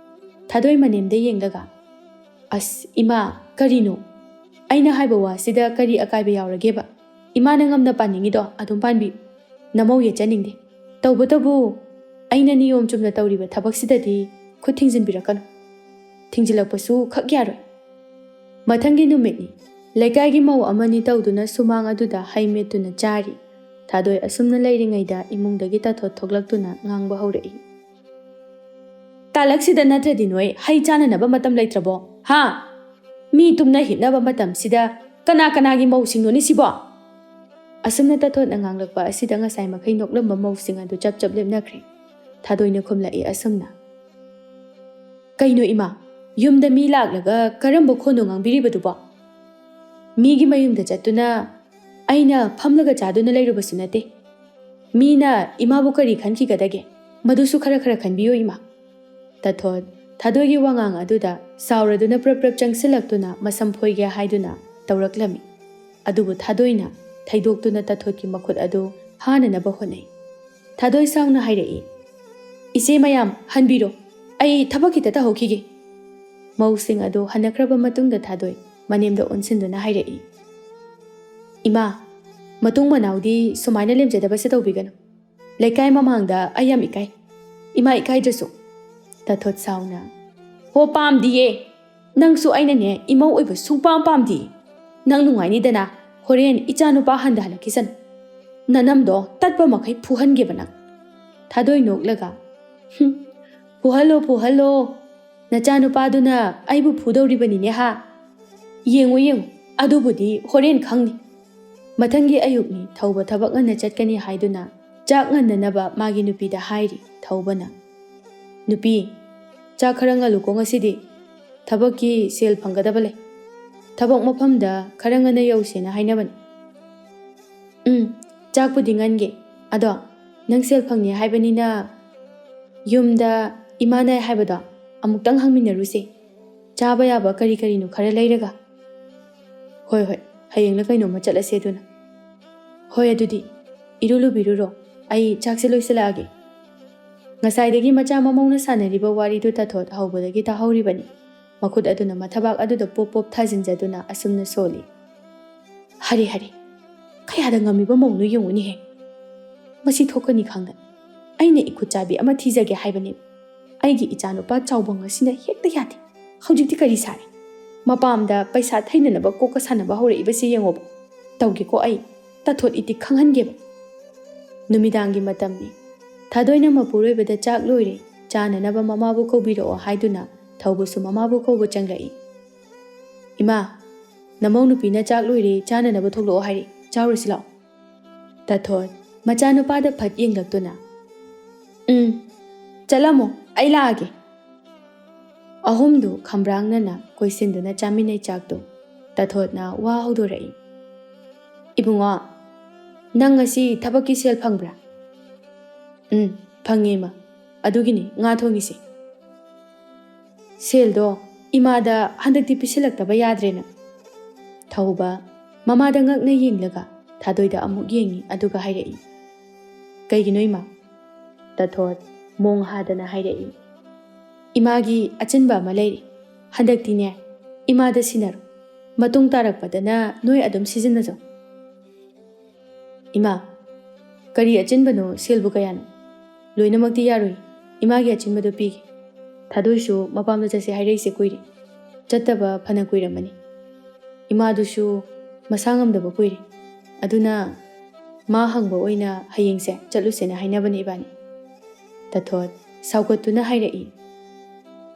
[SPEAKER 1] ꯊꯥꯗꯣꯏ ꯃꯅꯦꯝꯗ ꯌꯦꯡꯂꯒ ꯑꯁ ꯏꯃꯥ ꯀꯔꯤꯅꯣ ꯑꯩꯅ ꯍꯥꯏꯕ ꯋꯥꯁꯤꯗ ꯀꯔꯤ ꯑꯀꯥꯏꯕ ꯌꯥꯎꯔꯒꯦꯕ ꯏꯃꯥꯅ ꯉꯝꯅ ꯄꯥꯅꯤꯡꯉꯤꯗꯣ ꯑꯗꯨꯝ ꯄꯥꯟꯕꯤꯌꯨ ꯅꯃꯧ ꯌꯦꯠꯆꯅꯤꯡꯗꯦ ꯇꯧꯕꯇꯕꯨ ꯑꯩꯅ ꯅꯤꯌꯣꯝ ꯆꯨꯝꯅ ꯇꯧꯔꯤꯕ ꯊꯕꯛꯁꯤꯗꯗꯤ ꯈꯨꯠ ꯊꯤꯡꯖꯤꯟꯕꯤꯔꯛꯀꯅꯨ ꯊꯤꯡꯖꯤꯜꯂꯛꯄꯁꯨ ꯈꯛ ꯌꯥꯔꯣꯏ ꯃꯊꯪꯒꯤ ꯅꯨꯃꯤꯠꯅꯤ ꯂꯩꯀꯥꯏꯒꯤ ꯃꯧ ꯑꯃꯅꯤ ꯇꯧꯗꯨꯅ ꯁꯨꯃꯥꯡ ꯑꯗꯨꯗ ꯍꯩ ꯃꯦꯠꯇꯨꯅ ಚಾರಿ ꯊꯥꯗꯣꯏ ꯑꯁꯨꯝꯅ ꯂꯩꯔꯤꯉꯩꯗ ꯏꯃꯨꯡꯗꯒꯤ ꯇꯥꯊꯣꯠ ꯊꯣꯛꯂꯛꯇꯨꯅ ꯉꯥꯡꯕ ꯍꯧꯔꯛꯏ ꯇꯥꯂꯛꯁꯤꯗ ꯅꯠꯇ꯭ꯔꯗꯤ ꯅꯣꯏ ꯍꯩ ꯆꯥꯅꯅꯕ ꯃꯇꯝ ꯂꯩꯇ꯭ꯔꯕꯣ ꯍꯥ ꯃꯤ ꯇꯨꯝꯅ ꯍꯤꯞꯅꯕ ꯃꯇꯝꯁꯤꯗ ꯀꯅꯥꯒꯤ ꯃꯧꯁꯤꯡꯅꯣꯅꯤ ꯁꯤꯕꯣ ꯑꯁꯨꯝꯅ ꯇꯥꯊꯣꯠꯅ ꯉꯥꯡꯂꯛꯄ ꯑꯁꯤꯗ ꯉꯁꯥꯏ ꯃꯈꯩ ꯅꯣꯛꯂꯝꯕ ꯃꯧꯁꯤꯡ ꯑꯗꯨ ꯆꯞ ꯂꯦꯞꯅꯈ꯭ꯔꯦ ꯊꯥꯗꯣꯏꯅ ꯈꯨꯝꯂꯛꯏ ꯑꯁꯨꯝꯅ ꯀꯩꯅꯣ ꯏꯃꯥ ꯌꯨꯝꯗ ꯃꯤ ꯂꯥꯛꯂꯒ ꯀꯔꯝꯕ ꯈꯣꯟꯅꯣ ꯉꯥꯡꯕꯤꯔꯤꯕꯗꯨꯕꯣ ꯃꯤꯒꯤ ꯃꯌꯨꯝꯗ ꯆꯠꯇꯨꯅ ꯑꯩꯅ ꯐꯝꯂꯒ ꯆꯥꯗꯨꯅ ꯂꯩꯔꯨꯕꯁꯨ ꯅꯠꯇꯦ ꯃꯤꯅ ꯏꯃꯥꯕꯨ ꯀꯔꯤ ꯈꯟꯈꯤꯒꯗꯒꯦ ꯃꯗꯨꯁꯨ ꯈꯔ ꯈꯟꯕꯤꯌꯨ ꯏꯃꯥ ꯇꯥꯊꯣꯠ ꯊꯥꯗꯣꯏꯒꯤ ꯋꯥꯉꯥꯡ ꯑꯗꯨꯗ ꯁꯥꯎꯔꯗꯨꯅ ꯄ꯭ꯔꯞ ꯆꯪꯁꯤꯜꯂꯛꯇꯨꯅ ꯃꯁꯝ ꯐꯣꯏꯒꯦ ꯍꯥꯏꯗꯨꯅ ꯇꯧꯔꯛꯂꯝꯃꯤ ꯑꯗꯨꯕꯨ ꯊꯥꯗꯣꯏꯅ ꯊꯩꯗꯣꯛꯇꯨꯅ ꯇꯥꯊꯣꯠꯀꯤ ꯃꯈꯨꯠ ꯑꯗꯨ ꯐꯥꯅꯅꯕ ꯍꯣꯠꯅꯩ ꯊꯥꯗꯣꯏ ꯁꯥꯎꯅ ꯍꯥꯏꯔꯛꯏ ꯏꯆꯦ ꯃꯌꯥꯝ ꯍꯟꯕꯤꯔꯣ ꯑꯩ ꯊꯕꯛ ꯈꯤꯇ ꯇꯧꯍꯧꯈꯤꯒꯦ ꯃꯧꯁꯤꯡ ꯑꯗꯨ ꯍꯟꯅꯈ꯭ꯔꯕ ꯃꯇꯨꯡꯗ ꯊꯥꯗꯣꯏ ꯃꯅꯦꯝꯗ ꯑꯣꯟꯁꯤꯟꯗꯨꯅ ꯍꯥꯏꯔꯛꯏ ꯏꯃꯥ ꯃꯇꯨꯡ ꯃꯅꯥꯎꯗꯤ ꯁꯨꯃꯥꯏꯅ ꯂꯦꯝꯖꯗꯕꯁꯦ ꯇꯧꯕꯤꯒꯅꯨ ꯂꯩꯀꯥꯏ ꯃꯃꯥꯡꯗ ꯑꯩ ꯌꯥꯝ ꯏꯀꯥꯏ ꯏꯃꯥ ꯏꯀꯥꯏꯗ꯭ꯔꯁꯨ ꯇꯥꯊꯣꯠ ꯁꯥꯎꯅ ꯍꯣ ꯄꯥꯝꯗꯤꯌꯦ ꯅꯪꯁꯨ ꯑꯩꯅꯅꯦ ꯏꯃꯧ ꯑꯣꯏꯕ ꯁꯨꯡꯄꯥꯝ ꯄꯥꯝꯗꯤꯌꯦ ꯅꯪ ꯅꯨꯡꯉꯥꯏꯅꯤꯗꯅ ꯍꯣꯔꯦꯟ ꯏꯆꯥꯅꯨꯄꯥ ꯍꯟꯊꯍꯜꯂꯛꯈꯤꯁꯅꯨ ꯅꯅꯝꯗꯣ ꯇꯠꯄ ꯃꯈꯩ ꯐꯨꯍꯟꯒꯦꯕ ꯅꯪ ꯊꯥꯗꯣꯏ ꯅꯣꯛꯂꯒ ꯐꯨꯍꯜꯂꯣ ꯅꯆꯥꯅꯨꯄꯥꯗꯨꯅ ꯑꯩꯕꯨ ꯐꯨꯗꯧꯔꯤꯕꯅꯤꯅꯦ ꯍꯥ ꯌꯦꯡꯉꯨ ꯑꯗꯨꯕꯨꯗꯤ ꯍꯣꯔꯦꯟ ꯈꯪꯅꯤ ꯃꯊꯪꯒꯤ ꯑꯌꯨꯛꯅꯤ ꯊꯧꯕ ꯊꯕꯛ ꯉꯟꯅ ꯆꯠꯀꯅꯤ ꯍꯥꯏꯗꯨꯅ ꯆꯥꯛ ꯉꯟꯅꯅꯕ ꯃꯥꯒꯤ ꯅꯨꯄꯤꯗ ꯍꯥꯏꯔꯤ ꯊꯧꯕꯅ ꯅꯨꯄꯤ ꯆꯥꯛ ꯈꯔ ꯉꯜꯂꯨꯀꯣ ꯉꯁꯤꯗꯤ ꯊꯕꯛꯀꯤ ꯁꯦꯜ ꯐꯪꯒꯗꯕ ꯂꯩ ꯊꯕꯛ ꯃꯐꯝꯗ ꯈꯔ ꯉꯟꯅ ꯌꯧꯁꯦꯅ ꯍꯥꯏꯅꯕꯅꯤ ꯆꯥꯛꯄꯨꯗꯤ ꯉꯟꯒꯦ ꯑꯗꯣ ꯅꯪ ꯁꯦꯜ ꯐꯪꯅꯤ ꯍꯥꯏꯕꯅꯤꯅ ꯌꯨꯝꯗ ꯏꯃꯥꯅ ꯍꯥꯏꯕꯗꯣ ꯑꯃꯨꯛꯇꯪ ꯍꯪꯃꯤꯟꯅꯔꯨꯁꯦ ꯆꯥꯕ ꯌꯥꯕ ꯀꯔꯤ ꯀꯔꯤꯅꯣ ꯈꯔ ꯂꯩꯔꯒ ꯍꯣꯏ ꯍꯣꯏ ꯍꯌꯦꯡꯅ ꯀꯩꯅꯣꯝꯃ ꯆꯠꯂꯁꯦ ꯑꯗꯨꯅ ꯍꯣꯏ ꯑꯗꯨꯗꯤ ꯏꯔꯨ ꯂꯨꯕꯤꯔꯨꯔꯣ ꯑꯩ ꯆꯥꯛꯁꯦ ꯂꯣꯏꯁꯤꯜꯂꯛꯑꯒꯦ ꯉꯁꯥꯏꯗꯒꯤ ꯃꯆꯥ ꯃꯃꯧꯅ ꯁꯥꯟꯅꯔꯤꯕ ꯋꯥꯔꯤꯗꯨ ꯇꯥꯊꯣꯠ ꯍꯧꯕꯗꯒꯤ ꯇꯥꯍꯧꯔꯤꯕꯅꯤ ꯃꯈꯨꯠ ꯑꯗꯨꯅ ꯃꯊꯕꯥꯛ ꯑꯗꯨꯗ ꯄꯣꯞ ꯄꯣꯞ ꯊꯥꯖꯤꯟꯖꯗꯨꯅ ꯑꯁꯨꯝꯅ ꯁꯣꯜꯂꯤ ꯍꯔꯤ ꯍꯔꯤ ꯀꯌꯥꯗ ꯉꯝꯃꯤꯕ ꯃꯧꯅꯣ ꯌꯦꯡꯉꯨꯅꯤꯍꯦ ꯃꯁꯤ ꯊꯣꯛꯀꯅꯤ ꯈꯪꯗ ꯑꯩꯅ ꯏꯈꯨꯠ ꯆꯥꯕꯤ ꯑꯃ ꯊꯤꯖꯒꯦ ꯍꯥꯏꯕꯅꯤ ꯑꯩꯒꯤ ꯏꯆꯥꯅꯨꯄꯥ ꯆꯥꯎꯕꯪ ꯑꯁꯤꯅ ꯍꯦꯛꯇ ꯌꯥꯗꯦ ꯍꯧꯖꯤꯛꯇꯤ ꯀꯔꯤ ꯁꯥꯔꯦ ꯃꯄꯥꯝꯗ ꯄꯩꯁꯥ ꯊꯩꯅꯅꯕ ꯀꯣꯛꯀ ꯁꯥꯟꯅꯕ ꯍꯧꯔꯛꯏꯕꯁꯤ ꯌꯦꯡꯉꯣꯕ ꯇꯧꯒꯦꯀꯣ ꯑꯩ ꯇꯥꯊꯣꯠ ꯏꯇꯤꯛ ꯈꯪꯍꯟꯒꯦꯕ ꯅꯨꯃꯤꯗꯥꯡꯒꯤ ꯃꯇꯝꯅꯤ ꯊꯥꯗꯣꯏꯅ ꯃꯄꯨꯔꯣꯏꯕꯗ ꯆꯥꯛ ꯂꯣꯏꯔꯦ ꯆꯥꯅꯅꯕ ꯃꯃꯥꯕꯨ ꯀꯧꯕꯤꯔꯛꯑꯣ ꯍꯥꯏꯗꯨꯅ ꯊꯧꯕꯁꯨ ꯃꯃꯥꯕꯨ ꯀꯧꯕ ꯆꯪꯂꯛꯏ ꯏꯃꯥ ꯅꯃꯧ ꯅꯨꯄꯤꯅ ꯆꯥꯛ ꯂꯣꯏꯔꯦ ꯆꯥꯅꯅꯕ ꯊꯣꯛꯂꯛꯑꯣ ꯍꯥꯏꯔꯦ ꯆꯥꯎꯔꯁꯤ ꯂꯥꯛꯑꯣ ꯇꯥꯊꯣꯠ ꯃꯆꯥꯅꯨꯄꯥꯗ ꯐꯠ ꯌꯦꯡꯂꯛꯇꯨꯅ ꯆꯠꯂꯝꯃꯣ ꯑꯩ ꯂꯥꯛꯑꯒꯦ ꯑꯍꯨꯝꯗꯨ ꯈꯝꯕ꯭ꯔꯥꯡꯅꯅ ꯀꯣꯏꯁꯤꯟꯗꯨꯅ ꯆꯥꯃꯤꯟꯅꯩ ꯆꯥꯛꯇꯣ ꯇꯥꯊꯣꯠꯅ ꯋꯥ ꯍꯧꯗꯣꯔꯛꯏ ꯏꯕꯨꯡꯉꯣ ꯅꯪ ꯉꯁꯤ ꯊꯕꯛꯀꯤ ꯁꯦꯜ ꯐꯪꯕ꯭ꯔꯥ ꯐꯪꯉꯦ ꯏꯃꯥ ꯑꯗꯨꯒꯤꯅꯤ ꯉꯥ ꯊꯣꯡꯉꯤꯁꯦ ꯁꯦꯜꯗꯣ ꯏꯃꯥꯗ ꯍꯟꯗꯛꯇꯤ ꯄꯤꯁꯤꯜꯂꯛꯇꯕ ꯌꯥꯗ꯭ꯔꯦꯅ ꯊꯧꯕ ꯃꯃꯥꯗ ꯉꯛꯅ ꯌꯦꯡꯂꯒ ꯊꯥꯗꯣꯏꯗ ꯑꯃꯨꯛ ꯌꯦꯡꯉꯤ ꯑꯗꯨꯒ ꯍꯥꯏꯔꯛꯏ ꯀꯩꯒꯤꯅꯣ ꯏꯃꯥ ꯇꯥꯊꯣꯠ ꯃꯣꯡ ꯍꯥꯗꯅ ꯍꯥꯏꯔꯛꯏ ꯏꯃꯥꯒꯤ ꯑꯆꯤꯟꯕ ꯑꯃ ꯂꯩꯔꯤ ꯍꯟꯗꯛꯇꯤꯅꯦ ꯏꯃꯥꯗ ꯁꯤꯟꯅꯔꯣ ꯃꯇꯨꯡ ꯇꯥꯔꯛꯄꯗꯅ ꯅꯣꯏ ꯑꯗꯨꯝ ꯁꯤꯖꯤꯟꯅꯖꯧ ꯏꯃꯥ ꯀꯔꯤ ꯑꯆꯤꯟꯕꯅꯣ ꯁꯦꯜꯕꯨ ꯀꯌꯥꯅꯣ ꯂꯣꯏꯅꯃꯛꯇꯤ ꯌꯥꯔꯣꯏ ꯏꯃꯥꯒꯤ ꯑꯆꯤꯟꯕꯗꯣ ꯄꯤꯒꯦ ꯊꯥꯗꯣꯏꯁꯨ ꯃꯄꯥꯝꯗ ꯆꯠꯁꯦ ꯍꯥꯏꯔꯛꯏꯁꯦ ꯀꯨꯏꯔꯦ ꯆꯠꯇꯕ ꯐꯅ ꯀꯨꯏꯔꯝꯃꯅꯤ ꯏꯃꯥꯗꯨꯁꯨ ꯃꯁꯥ ꯉꯝꯗꯕ ꯀꯨꯏꯔꯦ ꯑꯗꯨꯅ ꯃꯥ ꯍꯪꯕ ꯑꯣꯏꯅ ꯍꯌꯦꯡꯁꯦ ꯆꯠꯂꯨꯁꯦꯅ ꯍꯥꯏꯅꯕꯅꯤ ꯏꯕꯥꯅꯤ ꯇꯥꯊꯣꯠ ꯁꯥꯎꯒꯠꯇꯨꯅ ꯍꯥꯏꯔꯛꯏ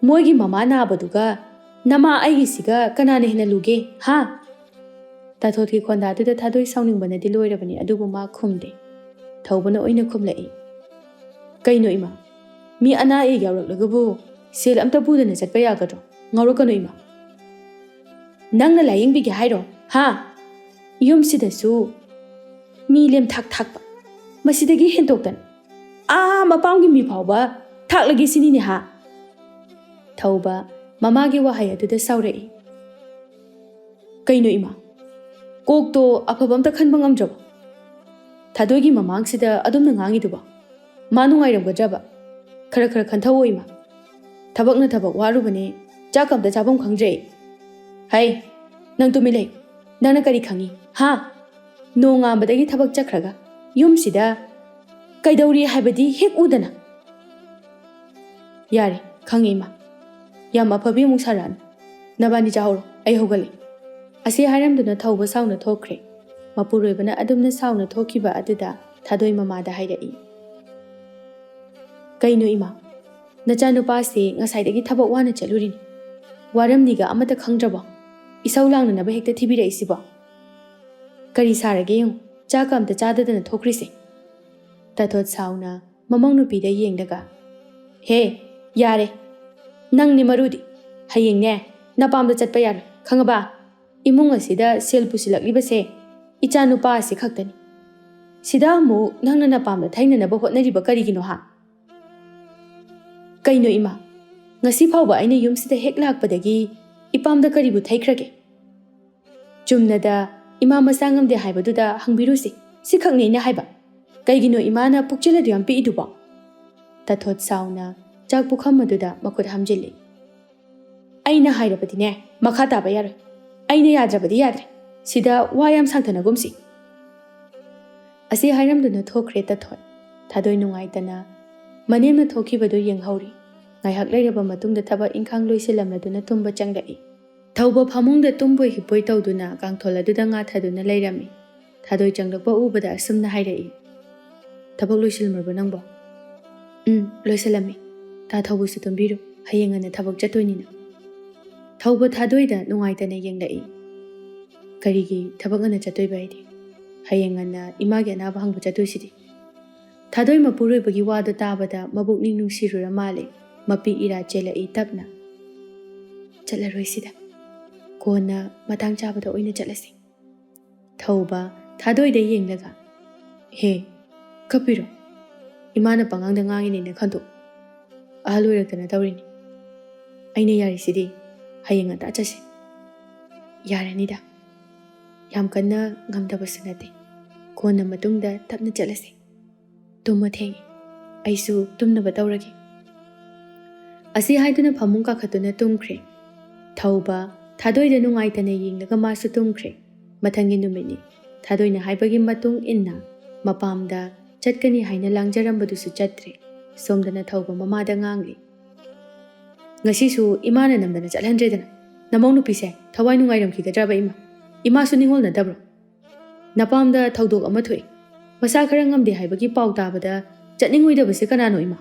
[SPEAKER 1] ꯃꯣꯏꯒꯤ ꯃꯃꯥ ꯅꯥꯕꯗꯨꯒ ꯅꯃꯥ ꯑꯩꯒꯤꯁꯤꯒ ꯀꯅꯥꯅ ꯍꯦꯟꯅ ꯂꯨꯒꯦ ꯍꯥ ꯇꯥꯊꯣꯠꯀꯤ ꯈꯣꯟꯗꯥꯗꯨꯗ ꯊꯥꯗꯣꯏ ꯁꯥꯎꯅꯤꯡꯕꯅꯗꯤ ꯂꯣꯏꯔꯕꯅꯤ ꯑꯗꯨꯕꯨ ꯃꯥ ꯈꯨꯝꯗꯦ ꯊꯧꯕꯅ ꯑꯣꯏꯅ ꯈꯨꯝꯂꯛꯏ ꯀꯩꯅꯣ ꯏꯃꯥ ꯃꯤ ꯑꯅꯥ ꯑꯌꯦꯛ ꯌꯥꯎꯔꯛꯂꯒꯕꯨ ꯁꯦꯜ ꯑꯝꯇ ꯄꯨꯗꯅ ꯆꯠꯄ ꯌꯥꯒꯗ꯭ꯔꯣ ꯉꯥꯎꯔꯛꯀꯅꯣ ꯏꯃꯥ ꯅꯪꯅ ꯂꯥꯏꯌꯦꯡꯕꯤꯒꯦ ꯍꯥꯏꯔꯣ ꯍꯥ ꯌꯨꯝꯁꯤꯗꯁꯨ ꯃꯤ ꯂꯦꯝꯊꯥꯛ ꯊꯥꯛꯄ ꯃꯁꯤꯗꯒꯤ ꯍꯦꯟꯇꯣꯛꯇꯅ ꯃꯄꯥꯝꯒꯤ ꯃꯤ ꯐꯥꯎꯕ ꯊꯥꯛꯂꯒꯦ ꯁꯤꯅꯤꯅꯦ ꯍꯥ ꯊꯧꯕ ꯃꯃꯥꯒꯤ ꯋꯥꯍꯩ ꯑꯗꯨꯗ ꯁꯥꯎꯔꯛꯏ ꯀꯩꯅꯣ ꯏꯃꯥ ꯀꯣꯛꯇꯣ ꯑꯐꯕ ꯑꯝꯇ ꯈꯟꯕ ꯉꯝꯗ꯭ꯔꯕꯣ ꯊꯥꯗꯣꯏꯒꯤ ꯃꯃꯥꯡꯁꯤꯗ ꯑꯗꯨꯝꯅ ꯉꯥꯡꯉꯤꯗꯨꯕꯣ ꯃꯥ ꯅꯨꯡꯉꯥꯏꯔꯝꯒꯗ꯭ꯔꯕ ꯈꯔ ꯈꯔ ꯈꯟꯊꯧꯑꯣ ꯏꯃꯥ ꯊꯕꯛꯅ ꯊꯕꯛ ꯋꯥꯔꯨꯕꯅꯦ ꯆꯥꯛ ꯑꯝꯇ ꯆꯥꯐꯝ ꯈꯪꯗ꯭ꯔꯦ ꯍꯩ ꯅꯪ ꯇꯨꯃꯤꯟ ꯂꯩ ꯅꯪꯅ ꯀꯔꯤ ꯈꯪꯉꯤ ꯍꯥ ꯅꯣꯡꯉꯥꯟꯕꯗꯒꯤ ꯊꯕꯛ ꯆꯠꯈ꯭ꯔꯒ ꯌꯨꯝꯁꯤꯗ ꯀꯩꯗꯧꯔꯤ ꯍꯥꯏꯕꯗꯤ ꯍꯦꯛ ꯎꯗꯅ ꯌꯥꯔꯦ ꯈꯪꯉꯤ ꯏꯃꯥ ꯌꯥꯝ ꯑꯐꯕꯤ ꯑꯃꯨꯛ ꯁꯥꯔꯛꯑꯅꯨ ꯅꯕꯥꯅꯤ ꯆꯥꯍꯧꯔꯣ ꯑꯩ ꯍꯧꯒꯠꯂꯤ ꯑꯁꯤ ꯍꯥꯏꯔꯝꯗꯨꯅ ꯊꯧꯕ ꯁꯥꯎꯅ ꯊꯣꯛꯈ꯭ꯔꯦ ꯃꯄꯨꯔꯣꯏꯕꯅ ꯑꯗꯨꯝꯅ ꯁꯥꯎꯅ ꯊꯣꯛꯈꯤꯕ ꯑꯗꯨꯗ ꯊꯥꯗꯣꯏ ꯃꯃꯥꯗ ꯍꯥꯏꯔꯛꯏ ꯀꯩꯅꯣ ꯏꯃꯥ ꯅꯆꯥꯅꯨꯄꯥꯁꯦ ꯉꯁꯥꯏꯗꯒꯤ ꯊꯕꯛ ꯋꯥꯅ ꯆꯠꯂꯨꯔꯤꯅꯤ ꯋꯥꯔꯝꯅꯤꯒ ꯑꯃꯇ ꯈꯪꯗ꯭ꯔꯕꯣ ꯏꯁꯧ ꯂꯥꯡꯅꯅꯕ ꯍꯦꯛꯇ ꯊꯤꯕꯤꯔꯛꯏꯁꯤꯕꯣ ꯀꯔꯤ ꯁꯥꯔꯒꯦ ꯌꯦꯡꯉꯨ ꯆꯥꯛꯀ ꯑꯝꯇ ꯆꯥꯗꯗꯅ ꯊꯣꯛꯈ꯭ꯔꯤꯁꯦ ꯇꯥꯊꯣꯠ ꯁꯥꯎꯅ ꯃꯃꯧ ꯅꯨꯄꯤꯗ ꯌꯦꯡꯂꯒ ꯍꯦ ꯌꯥꯔꯦ ꯅꯪꯅꯤ ꯃꯔꯨꯗꯤ ꯍꯌꯦꯡꯅꯦ ꯅꯄꯥꯝꯗ ꯆꯠꯄ ꯌꯥꯔꯣꯏ ꯈꯪꯉꯕ ꯏꯃꯨꯡ ꯑꯁꯤꯗ ꯁꯦꯜ ꯄꯨꯁꯤꯜꯂꯛꯂꯤꯕꯁꯦ ꯏꯆꯥ ꯅꯨꯄꯥ ꯑꯁꯤ ꯈꯛꯇꯅꯤ ꯁꯤꯗ ꯑꯃꯨꯛ ꯅꯪꯅ ꯅꯄꯥꯝꯗ ꯊꯩꯅꯅꯕ ꯍꯣꯠꯅꯔꯤꯕ ꯀꯔꯤꯒꯤꯅꯣ ꯍꯥ ꯀꯩꯅꯣ ꯏꯃꯥ ꯉꯁꯤ ꯐꯥꯎꯕ ꯑꯩꯅ ꯌꯨꯝꯁꯤꯗ ꯍꯦꯛ ꯂꯥꯛꯄꯗꯒꯤ ꯏꯄꯥꯝꯗ ꯀꯔꯤꯕꯨ ꯊꯩꯈ꯭ꯔꯒꯦ ꯆꯨꯝꯅꯗ ꯏꯃꯥ ꯃꯆꯥ ꯉꯝꯗꯦ ꯍꯥꯏꯕꯗꯨꯗ ꯍꯪꯕꯤꯔꯨꯁꯤ ꯁꯤꯈꯛꯅꯤ ꯑꯩꯅ ꯍꯥꯏꯕ ꯀꯩꯒꯤꯅꯣ ꯏꯃꯥꯅ ꯄꯨꯛꯆꯦꯜ ꯌꯥꯝ ꯄꯤꯛꯏꯗꯨꯕꯣ ꯇꯥꯊꯣꯠ ꯁꯥꯎꯅ ꯆꯥꯛ ꯄꯨꯈꯝ ꯑꯗꯨꯗ ꯃꯈꯨꯠ ꯍꯥꯝꯖꯤꯜꯂꯤ ꯑꯩꯅ ꯍꯥꯏꯔꯕꯗꯤꯅꯦ ꯃꯈꯥ ꯇꯥꯕ ꯌꯥꯔꯣꯏ ꯑꯩꯅ ꯌꯥꯗ꯭ꯔꯕꯗꯤ ꯌꯥꯗ꯭ꯔꯦ ꯁꯤꯗ ꯋꯥ ꯌꯥꯝ ꯁꯥꯡꯊꯅꯒꯨꯝꯁꯤ ꯑꯁꯤ ꯍꯥꯏꯔꯝꯗꯨꯅ ꯊꯣꯛꯈ꯭ꯔꯦ ꯇꯥꯊꯣꯠ ꯊꯥꯗꯣꯏ ꯅꯨꯡꯉꯥꯏꯇꯅ ꯃꯅꯦꯝꯅ ꯊꯣꯛꯈꯤꯕꯗꯨ ꯌꯦꯡꯍꯧꯔꯤ ꯉꯥꯏꯍꯥꯛ ꯂꯩꯔꯕ ꯃꯇꯨꯡꯗ ꯊꯕꯛ ꯏꯪꯈꯥꯡ ꯂꯣꯏꯁꯤꯜꯂꯝꯂꯗꯨꯅ ꯇꯨꯝꯕ ꯆꯪꯂꯛꯏ ꯊꯧꯕ ꯐꯃꯨꯡꯗ ꯇꯨꯝꯕꯣꯏ ꯍꯤꯞꯄꯣꯏ ꯇꯧꯗꯨꯅ ꯀꯥꯡꯊꯣꯜ ꯑꯗꯨꯗ ꯉꯥꯊꯗꯨꯅ ꯂꯩꯔꯝꯃꯤ ꯊꯥꯗꯣꯏ ꯆꯪꯂꯛꯄ ꯎꯕꯗ ꯑꯁꯨꯝꯅ ꯍꯥꯏꯔꯛꯏ ꯊꯕꯛ ꯂꯣꯏꯁꯤꯜꯂꯝꯔꯕ ꯅꯪꯕꯣ ꯂꯣꯏꯁꯤꯜꯂꯝꯃꯤ ꯇꯥ ꯊꯧꯕꯁꯨ ꯇꯨꯝꯕꯤꯔꯨ ꯍꯌꯦꯡ ꯉꯟꯅ ꯊꯕꯛ ꯆꯠꯇꯣꯏꯅꯤꯅ ꯊꯧꯕ ꯊꯥꯗꯣꯏꯗ ꯅꯨꯡꯉꯥꯏꯇꯅ ꯌꯦꯡꯂꯛꯏ ꯀꯔꯤꯒꯤ ꯊꯕꯛ ꯉꯟꯅ ꯆꯠꯇꯣꯏꯕ ꯑꯩꯗꯤ ꯍꯌꯦꯡ ꯉꯟꯅ ꯏꯃꯥꯒꯤ ꯑꯅꯥꯕ ꯍꯪꯕ ꯆꯠꯇꯣꯏꯁꯤꯗꯤ ꯊꯥꯗꯣꯏ ꯃꯄꯨꯔꯣꯏꯕꯒꯤ ꯋꯥꯗꯨ ꯇꯥꯕꯗ ꯃꯕꯨꯛꯅꯤꯡ ꯅꯨꯡꯁꯤꯔꯨꯔ ꯃꯥꯜꯂꯦ ꯃꯄꯤ ꯏꯔꯥ ꯆꯦꯜꯂꯛꯏ ꯇꯞꯅ ꯆꯠꯂꯔꯣꯏꯁꯤꯗ ꯀꯣꯟꯅ ꯃꯇꯥꯡ ꯆꯥꯕꯗ ꯑꯣꯏꯅ ꯆꯠꯂꯁꯤ ꯊꯧꯕ ꯊꯥꯗꯣꯏꯗ ꯌꯦꯡꯂꯒ ꯍꯦ ꯀꯞꯄꯤꯔꯣ ꯏꯃꯥꯅ ꯄꯉꯥꯡꯗ ꯉꯥꯡꯉꯤꯅꯦꯅ ꯈꯟꯗꯣꯛ ꯑꯍꯜ ꯑꯣꯏꯔꯛꯇꯅ ꯇꯧꯔꯤꯅꯤ ꯑꯩꯅ ꯌꯥꯔꯤꯁꯤꯗꯤ ꯍꯌꯦꯡ ꯉꯟꯇꯥ ꯆꯠꯁꯤ ꯌꯥꯔꯅꯤꯗ ꯌꯥꯝ ꯀꯟꯅ ꯉꯝꯗꯕꯁꯨ ꯅꯠꯇꯦ ꯀꯣꯟꯅ ꯃꯇꯨꯡꯗ ꯇꯞꯅ ꯆꯠꯂꯁꯤ ꯇꯨꯝꯃ ꯊꯦꯡꯉꯤ ꯑꯩꯁꯨ ꯇꯨꯝꯅꯕ ꯇꯧꯔꯒꯦ ꯑꯁꯤ ꯍꯥꯏꯗꯨꯅ ꯐꯃꯨꯡ ꯀꯥꯈꯠꯇꯨꯅ ꯇꯨꯝꯈ꯭ꯔꯦ ꯊꯧꯕ ꯊꯥꯗꯣꯏꯗ ꯅꯨꯡꯉꯥꯏꯇꯅ ꯌꯦꯡꯂꯒ ꯃꯥꯁꯨ ꯇꯨꯝꯈ꯭ꯔꯦ ꯃꯊꯪꯒꯤ ꯅꯨꯃꯤꯠꯅꯤ ꯊꯥꯗꯣꯏꯅ ꯍꯥꯏꯕꯒꯤ ꯃꯇꯨꯡ ꯏꯟꯅ ꯃꯄꯥꯝꯗ ꯆꯠꯀꯅꯤ ꯍꯥꯏꯅ ꯂꯥꯡꯖꯔꯝꯕꯗꯨꯁꯨ ꯆꯠꯇ꯭ꯔꯦ ꯁꯣꯝꯗꯅ ꯊꯧꯕ ꯃꯃꯥꯗ ꯉꯥꯡꯂꯤ ꯉꯁꯤꯁꯨ ꯏꯃꯥꯅ ꯅꯝꯗꯅ ꯆꯠꯍꯟꯗ꯭ꯔꯦꯗꯅ ꯅꯃꯧ ꯅꯨꯄꯤꯁꯦ ꯊꯋꯥꯏ ꯅꯨꯡꯉꯥꯏꯔꯝꯈꯤꯒꯗ꯭ꯔꯕ ꯏꯃꯥꯁꯨ ꯅꯤꯡꯉꯣꯜ ꯅꯠꯇꯕ꯭ꯔꯣ ꯅꯄꯥꯝꯗ ꯊꯧꯗꯣꯛ ꯑꯃ ꯊꯣꯛꯏ ꯃꯁꯥ ꯈꯔ ꯉꯝꯗꯦ ꯍꯥꯏꯕꯒꯤ ꯄꯥꯎ ꯇꯥꯕꯗ ꯆꯠꯅꯤꯡꯉꯣꯏꯗꯕꯁꯦ ꯀꯅꯥꯅꯣ ꯏꯃꯥ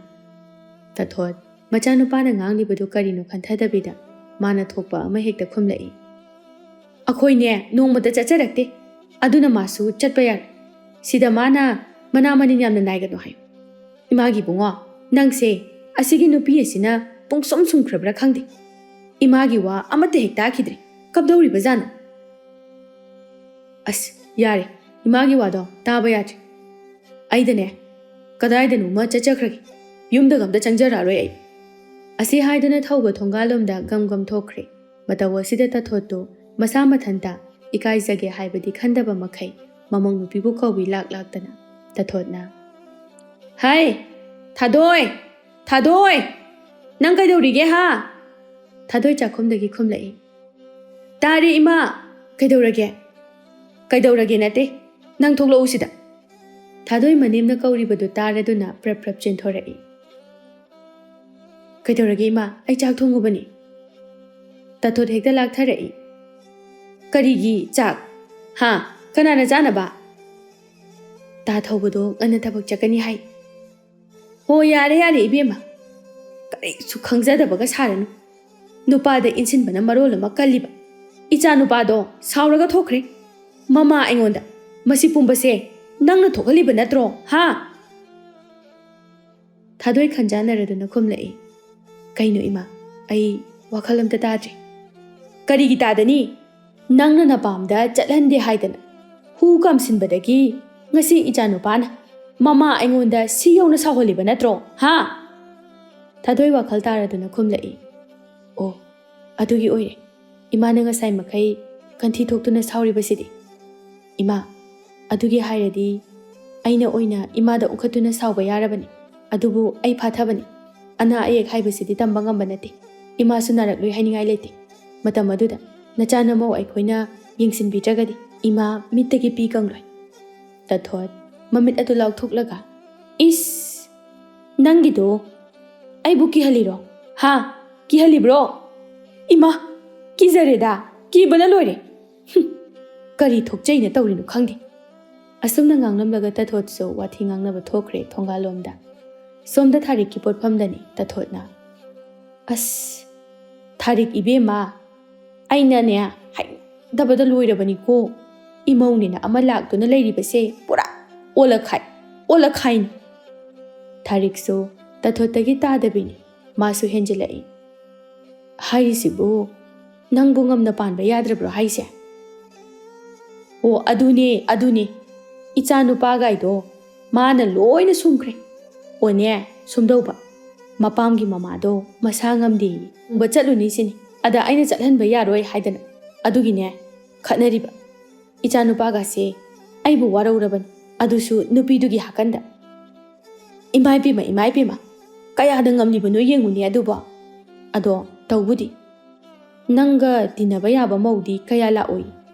[SPEAKER 1] ꯇꯊꯣꯠ ꯃꯆꯥꯅꯨꯄꯥꯅ ꯉꯥꯡꯂꯤꯕꯗꯨ ꯀꯔꯤꯅꯣ ꯈꯟꯊꯗꯕꯤꯗ ꯃꯥꯅ ꯊꯣꯛꯄ ꯑꯃ ꯍꯦꯛꯇ ꯈꯨꯝꯂꯛꯏ ꯑꯩꯈꯣꯏꯅꯦ ꯅꯣꯡꯃꯇ ꯆꯠꯆꯔꯛꯇꯦ ꯑꯗꯨꯅ ꯃꯥꯁꯨ ꯆꯠꯄ ꯌꯥꯔꯦ ꯁꯤꯗ ꯃꯥꯅ ꯃꯅꯥ ꯃꯅꯤꯟ ꯌꯥꯝꯅ ꯅꯥꯏꯒꯅꯣ ꯍꯥꯏꯌꯨ ꯏꯃꯥꯒꯤ ꯕꯨꯡꯉꯣ ꯅꯪꯁꯦ ꯑꯁꯤꯒꯤ ꯅꯨꯄꯤ ꯑꯁꯤꯅ ꯄꯨꯡꯁꯨꯝ ꯁꯨꯝꯈ꯭ꯔꯕ꯭ꯔꯥ ꯈꯪꯗꯦ ꯏꯃꯥꯒꯤ ꯋꯥ ꯑꯃꯠꯇ ꯍꯦꯛ ꯇꯥꯈꯤꯗ꯭ꯔꯦ ꯀꯞꯗꯧꯔꯤꯕꯖꯥꯠꯅꯣ ꯑꯁ ꯌꯥꯔꯦ ꯏꯃꯥꯒꯤ ꯋꯥꯗꯣ ꯇꯥꯕ ꯌꯥꯗ꯭ꯔꯦ ꯑꯩꯗꯅꯦ ꯀꯗꯥꯏꯗꯅꯣꯃ ꯆꯠꯆꯈ꯭ꯔꯒꯦ ꯌꯨꯝꯗ ꯑꯝꯇ ꯆꯪꯖꯔꯛꯑꯔꯣꯏ ꯑꯩ ꯑꯁꯤ ꯍꯥꯏꯗꯨꯅ ꯊꯧꯕ ꯊꯣꯡꯒꯥꯜꯂꯣꯝꯗ ꯒꯝ ꯊꯣꯛꯈ꯭ꯔꯦ ꯃꯇꯧ ꯑꯁꯤꯗ ꯇꯊꯣꯠꯇꯨ ꯃꯁꯥ ꯃꯊꯟꯇ ꯏꯀꯥꯏꯖꯒꯦ ꯍꯥꯏꯕꯗꯤ ꯈꯟꯗꯕ ꯃꯈꯩ ꯃꯃꯧ ꯅꯨꯄꯤꯕꯨ ꯀꯧꯕꯤ ꯂꯥꯛꯇꯅ ꯇꯊꯣꯠꯅ ꯍꯥꯏ ꯊꯥꯗꯣꯏ ꯊꯥꯗꯣꯏ ꯅꯪ ꯀꯩꯗꯧꯔꯤꯒꯦ ꯍꯥ ꯊꯥꯗꯣꯏ ꯆꯥꯛꯈꯨꯝꯗꯒꯤ ꯈꯨꯝꯂꯛꯏ ꯇꯥꯔꯦ ꯏꯃꯥ ꯀꯩꯗꯧꯔꯒꯦ ꯅꯠꯇꯦ ꯅꯪ ꯊꯣꯛꯂꯛꯎ ꯁꯤꯗ ꯊꯥꯗꯣꯏ ꯃꯅꯦꯝꯅ ꯀꯧꯔꯤꯕꯗꯨ ꯇꯥꯔꯗꯨꯅ ꯄ꯭ꯔꯞ ꯆꯦꯟꯊꯣꯔꯛꯏ ꯀꯩꯗꯧꯔꯒꯦ ꯏꯃꯥ ꯑꯩ ꯆꯥꯛ ꯊꯣꯡꯉꯨꯕꯅꯤ ꯇꯊꯣꯠ ꯍꯦꯛꯇ ꯂꯥꯛꯊꯔꯛꯏ ꯀꯔꯤꯒꯤ ꯆꯥꯛ ꯍꯥ ꯀꯅꯥꯅ ꯆꯥꯅꯕ ꯇꯥ ꯊꯧꯕꯗꯣ ꯉꯟꯅ ꯊꯕꯛ ꯆꯠꯀꯅꯤ ꯍꯥꯏ ꯍꯣ ꯌꯥꯔꯦ ꯏꯕꯦꯝꯃ ꯀꯔꯤꯁꯨ ꯈꯪꯖꯗꯕꯒ ꯁꯥꯔꯅꯨ ꯅꯨꯄꯥꯗ ꯏꯟꯁꯤꯟꯕꯅ ꯃꯔꯣꯜ ꯑꯃ ꯀꯜꯂꯤꯕ ꯏꯆꯥ ꯅꯨꯄꯥꯗꯣ ꯁꯥꯎꯔꯒ ꯊꯣꯛꯈ꯭ꯔꯦ ꯃꯃꯥ ꯑꯩꯉꯣꯟꯗ ꯃꯁꯤ ꯄꯨꯝꯕꯁꯦ ꯅꯪꯅ ꯊꯣꯛꯍꯜꯂꯤꯕ ꯅꯠꯇ꯭ꯔꯣ ꯍꯥ ꯊꯥꯗꯣꯏ ꯈꯟꯖꯥꯟꯅꯔꯗꯨꯅ ꯈꯨꯝꯂꯛꯏ ꯀꯩꯅꯣ ꯏꯃꯥ ꯑꯩ ꯋꯥꯈꯜ ꯑꯝꯇ ꯇꯥꯗ꯭ꯔꯤ ꯀꯔꯤꯒꯤ ꯇꯥꯗꯅꯤ ꯅꯪꯅ ꯅꯄꯥꯝꯗ ꯆꯠꯍꯟꯗꯦ ꯍꯥꯏꯗꯅ ꯍꯨ ꯀꯥꯝꯁꯤꯟꯕꯗꯒꯤ ꯉꯁꯤ ꯏꯆꯥ ꯅꯨꯄꯥꯅ ꯃꯃꯥ ꯑꯩꯉꯣꯟꯗ ꯁꯤ ꯌꯧꯅ ꯁꯥꯎꯍꯜꯂꯤꯕ ꯅꯠꯇ꯭ꯔꯣ ꯍꯥ ꯊꯥꯗꯣꯏ ꯋꯥꯈꯜ ꯇꯥꯔꯗꯨꯅ ꯈꯨꯝꯂꯛꯏ ꯑꯣ ꯑꯗꯨꯒꯤ ꯑꯣꯏꯔꯦ ꯏꯃꯥꯅ ꯉꯁꯥꯏ ꯃꯈꯩ ꯀꯟꯊꯤ ꯊꯣꯛꯇꯨꯅ ꯁꯥꯎꯔꯤꯕꯁꯤꯗꯤ ꯏꯃꯥ ꯑꯗꯨꯒꯤ ꯍꯥꯏꯔꯗꯤ ꯑꯩꯅ ꯑꯣꯏꯅ ꯏꯃꯥꯗ ꯎꯈꯠꯇꯨꯅ ꯁꯥꯎꯕ ꯌꯥꯔꯕꯅꯤ ꯑꯗꯨꯕꯨ ꯑꯩ ꯐꯥꯊꯕꯅꯤ ꯑꯅꯥ ꯑꯌꯦꯛ ꯍꯥꯏꯕꯁꯤꯗꯤ ꯇꯝꯕ ꯉꯝꯕ ꯅꯠꯇꯦ ꯏꯃꯥꯁꯨ ꯅꯥꯔꯛꯂꯣꯏ ꯍꯥꯏꯅꯤꯡꯉꯥꯏ ꯂꯩꯇꯦ ꯃꯇꯝ ꯑꯗꯨꯗ ꯅꯆꯥ ꯅꯃꯧ ꯑꯩꯈꯣꯏꯅ ꯌꯦꯡꯁꯤꯟꯕꯤꯗ꯭ꯔꯒꯗꯤ ꯏꯃꯥ ꯃꯤꯠꯇꯒꯤ ꯄꯤ ꯀꯪꯂꯣꯏ ꯇꯊꯣꯠ ꯃꯃꯤꯠ ꯑꯗꯨ ꯂꯥꯎꯊꯣꯛꯂꯒ ꯏꯁ ꯅꯪꯒꯤꯗꯣ ꯑꯩꯕꯨ ꯀꯤꯍꯜꯂꯤꯔꯣ ꯍꯥ ꯀꯤꯍꯜꯂꯤꯕ꯭ꯔꯣ ꯏꯃꯥ ꯀꯤꯖꯔꯦꯗ ꯀꯤꯕꯅ ꯂꯣꯏꯔꯦ ꯀꯔꯤ ꯊꯣꯛꯆꯩꯅ ꯇꯧꯔꯤꯅꯣ ꯈꯪꯗꯦ ꯑꯁꯨꯝꯅ ꯉꯥꯡꯂꯝꯂꯒ ꯇꯊꯣꯠꯁꯨ ꯋꯥꯊꯤ ꯉꯥꯡꯅꯕ ꯊꯣꯛꯈ꯭ꯔꯦ ꯊꯣꯡꯒꯥꯜꯂꯣꯝꯗ ꯁꯣꯝꯗ ꯊꯥꯔꯤꯛꯀꯤ ꯄꯣꯠꯐꯝꯗꯅꯤ ꯇꯊꯣꯠꯅ ꯑꯁ ꯊꯥꯔꯤꯛ ꯏꯕꯦꯝꯃ ꯑꯩꯅꯅꯦ ꯍꯩꯅꯗꯕꯗ ꯂꯣꯏꯔꯕꯅꯤꯀꯣ ꯏꯃꯧꯅꯤꯅ ꯑꯃ ꯂꯥꯛꯇꯨꯅ ꯂꯩꯔꯤꯕꯁꯦ ꯄꯨꯔꯥ ꯑꯣꯜꯂꯈꯥꯏꯅꯤ ꯊꯥꯔꯤꯛꯁꯨ ꯇꯊꯣꯠꯇꯒꯤ ꯇꯥꯗꯕꯤꯅꯤ ꯃꯥꯁꯨ ꯍꯦꯟꯖꯤꯜꯂꯛꯏ ꯍꯥꯏꯔꯤꯁꯤꯕꯨ ꯅꯪꯕꯨ ꯉꯝꯅ ꯄꯥꯟꯕ ꯌꯥꯗ꯭ꯔꯕ꯭ꯔꯣ ꯍꯥꯏꯁꯦ ꯑꯣ ꯑꯗꯨꯅꯦ ꯏꯆꯥ ꯅꯨꯄꯥꯒꯥꯏꯗꯣ ꯃꯥꯅ ꯂꯣꯏꯅ ꯁꯨꯝꯈ꯭ꯔꯦ ꯑꯣꯅꯦ ꯁꯨꯝꯗꯧꯕ ꯃꯄꯥꯝꯒꯤ ꯃꯃꯥꯗꯣ ꯃꯁꯥ ꯉꯝꯗꯦ ꯎꯕ ꯆꯠꯂꯨꯅꯤ ꯁꯤꯅꯤ ꯑꯗ ꯑꯩꯅ ꯆꯠꯍꯟꯕ ꯌꯥꯔꯣꯏ ꯍꯥꯏꯗꯅ ꯑꯗꯨꯒꯤꯅꯦ ꯈꯠꯅꯔꯤꯕ ꯏꯆꯥ ꯅꯨꯄꯥꯒꯁꯦ ꯑꯩꯕꯨ ꯋꯥꯔꯧꯔꯕꯅꯤ ꯑꯗꯨꯁꯨ ꯅꯨꯄꯤꯗꯨꯒꯤ ꯍꯥꯀꯟꯗ ꯏꯃꯥ ꯏꯄꯦꯝꯃ ꯀꯌꯥꯗ ꯉꯝꯂꯤꯕꯅꯣ ꯌꯦꯡꯉꯨꯅꯦ ꯑꯗꯨꯕꯣ ꯑꯗꯣ ꯇꯧꯕꯨꯗꯤ ꯅꯪꯒ ꯇꯤꯟꯅꯕ ꯌꯥꯕ ꯃꯧꯗꯤ ꯀꯌా ꯂꯥꯛꯑꯣꯏ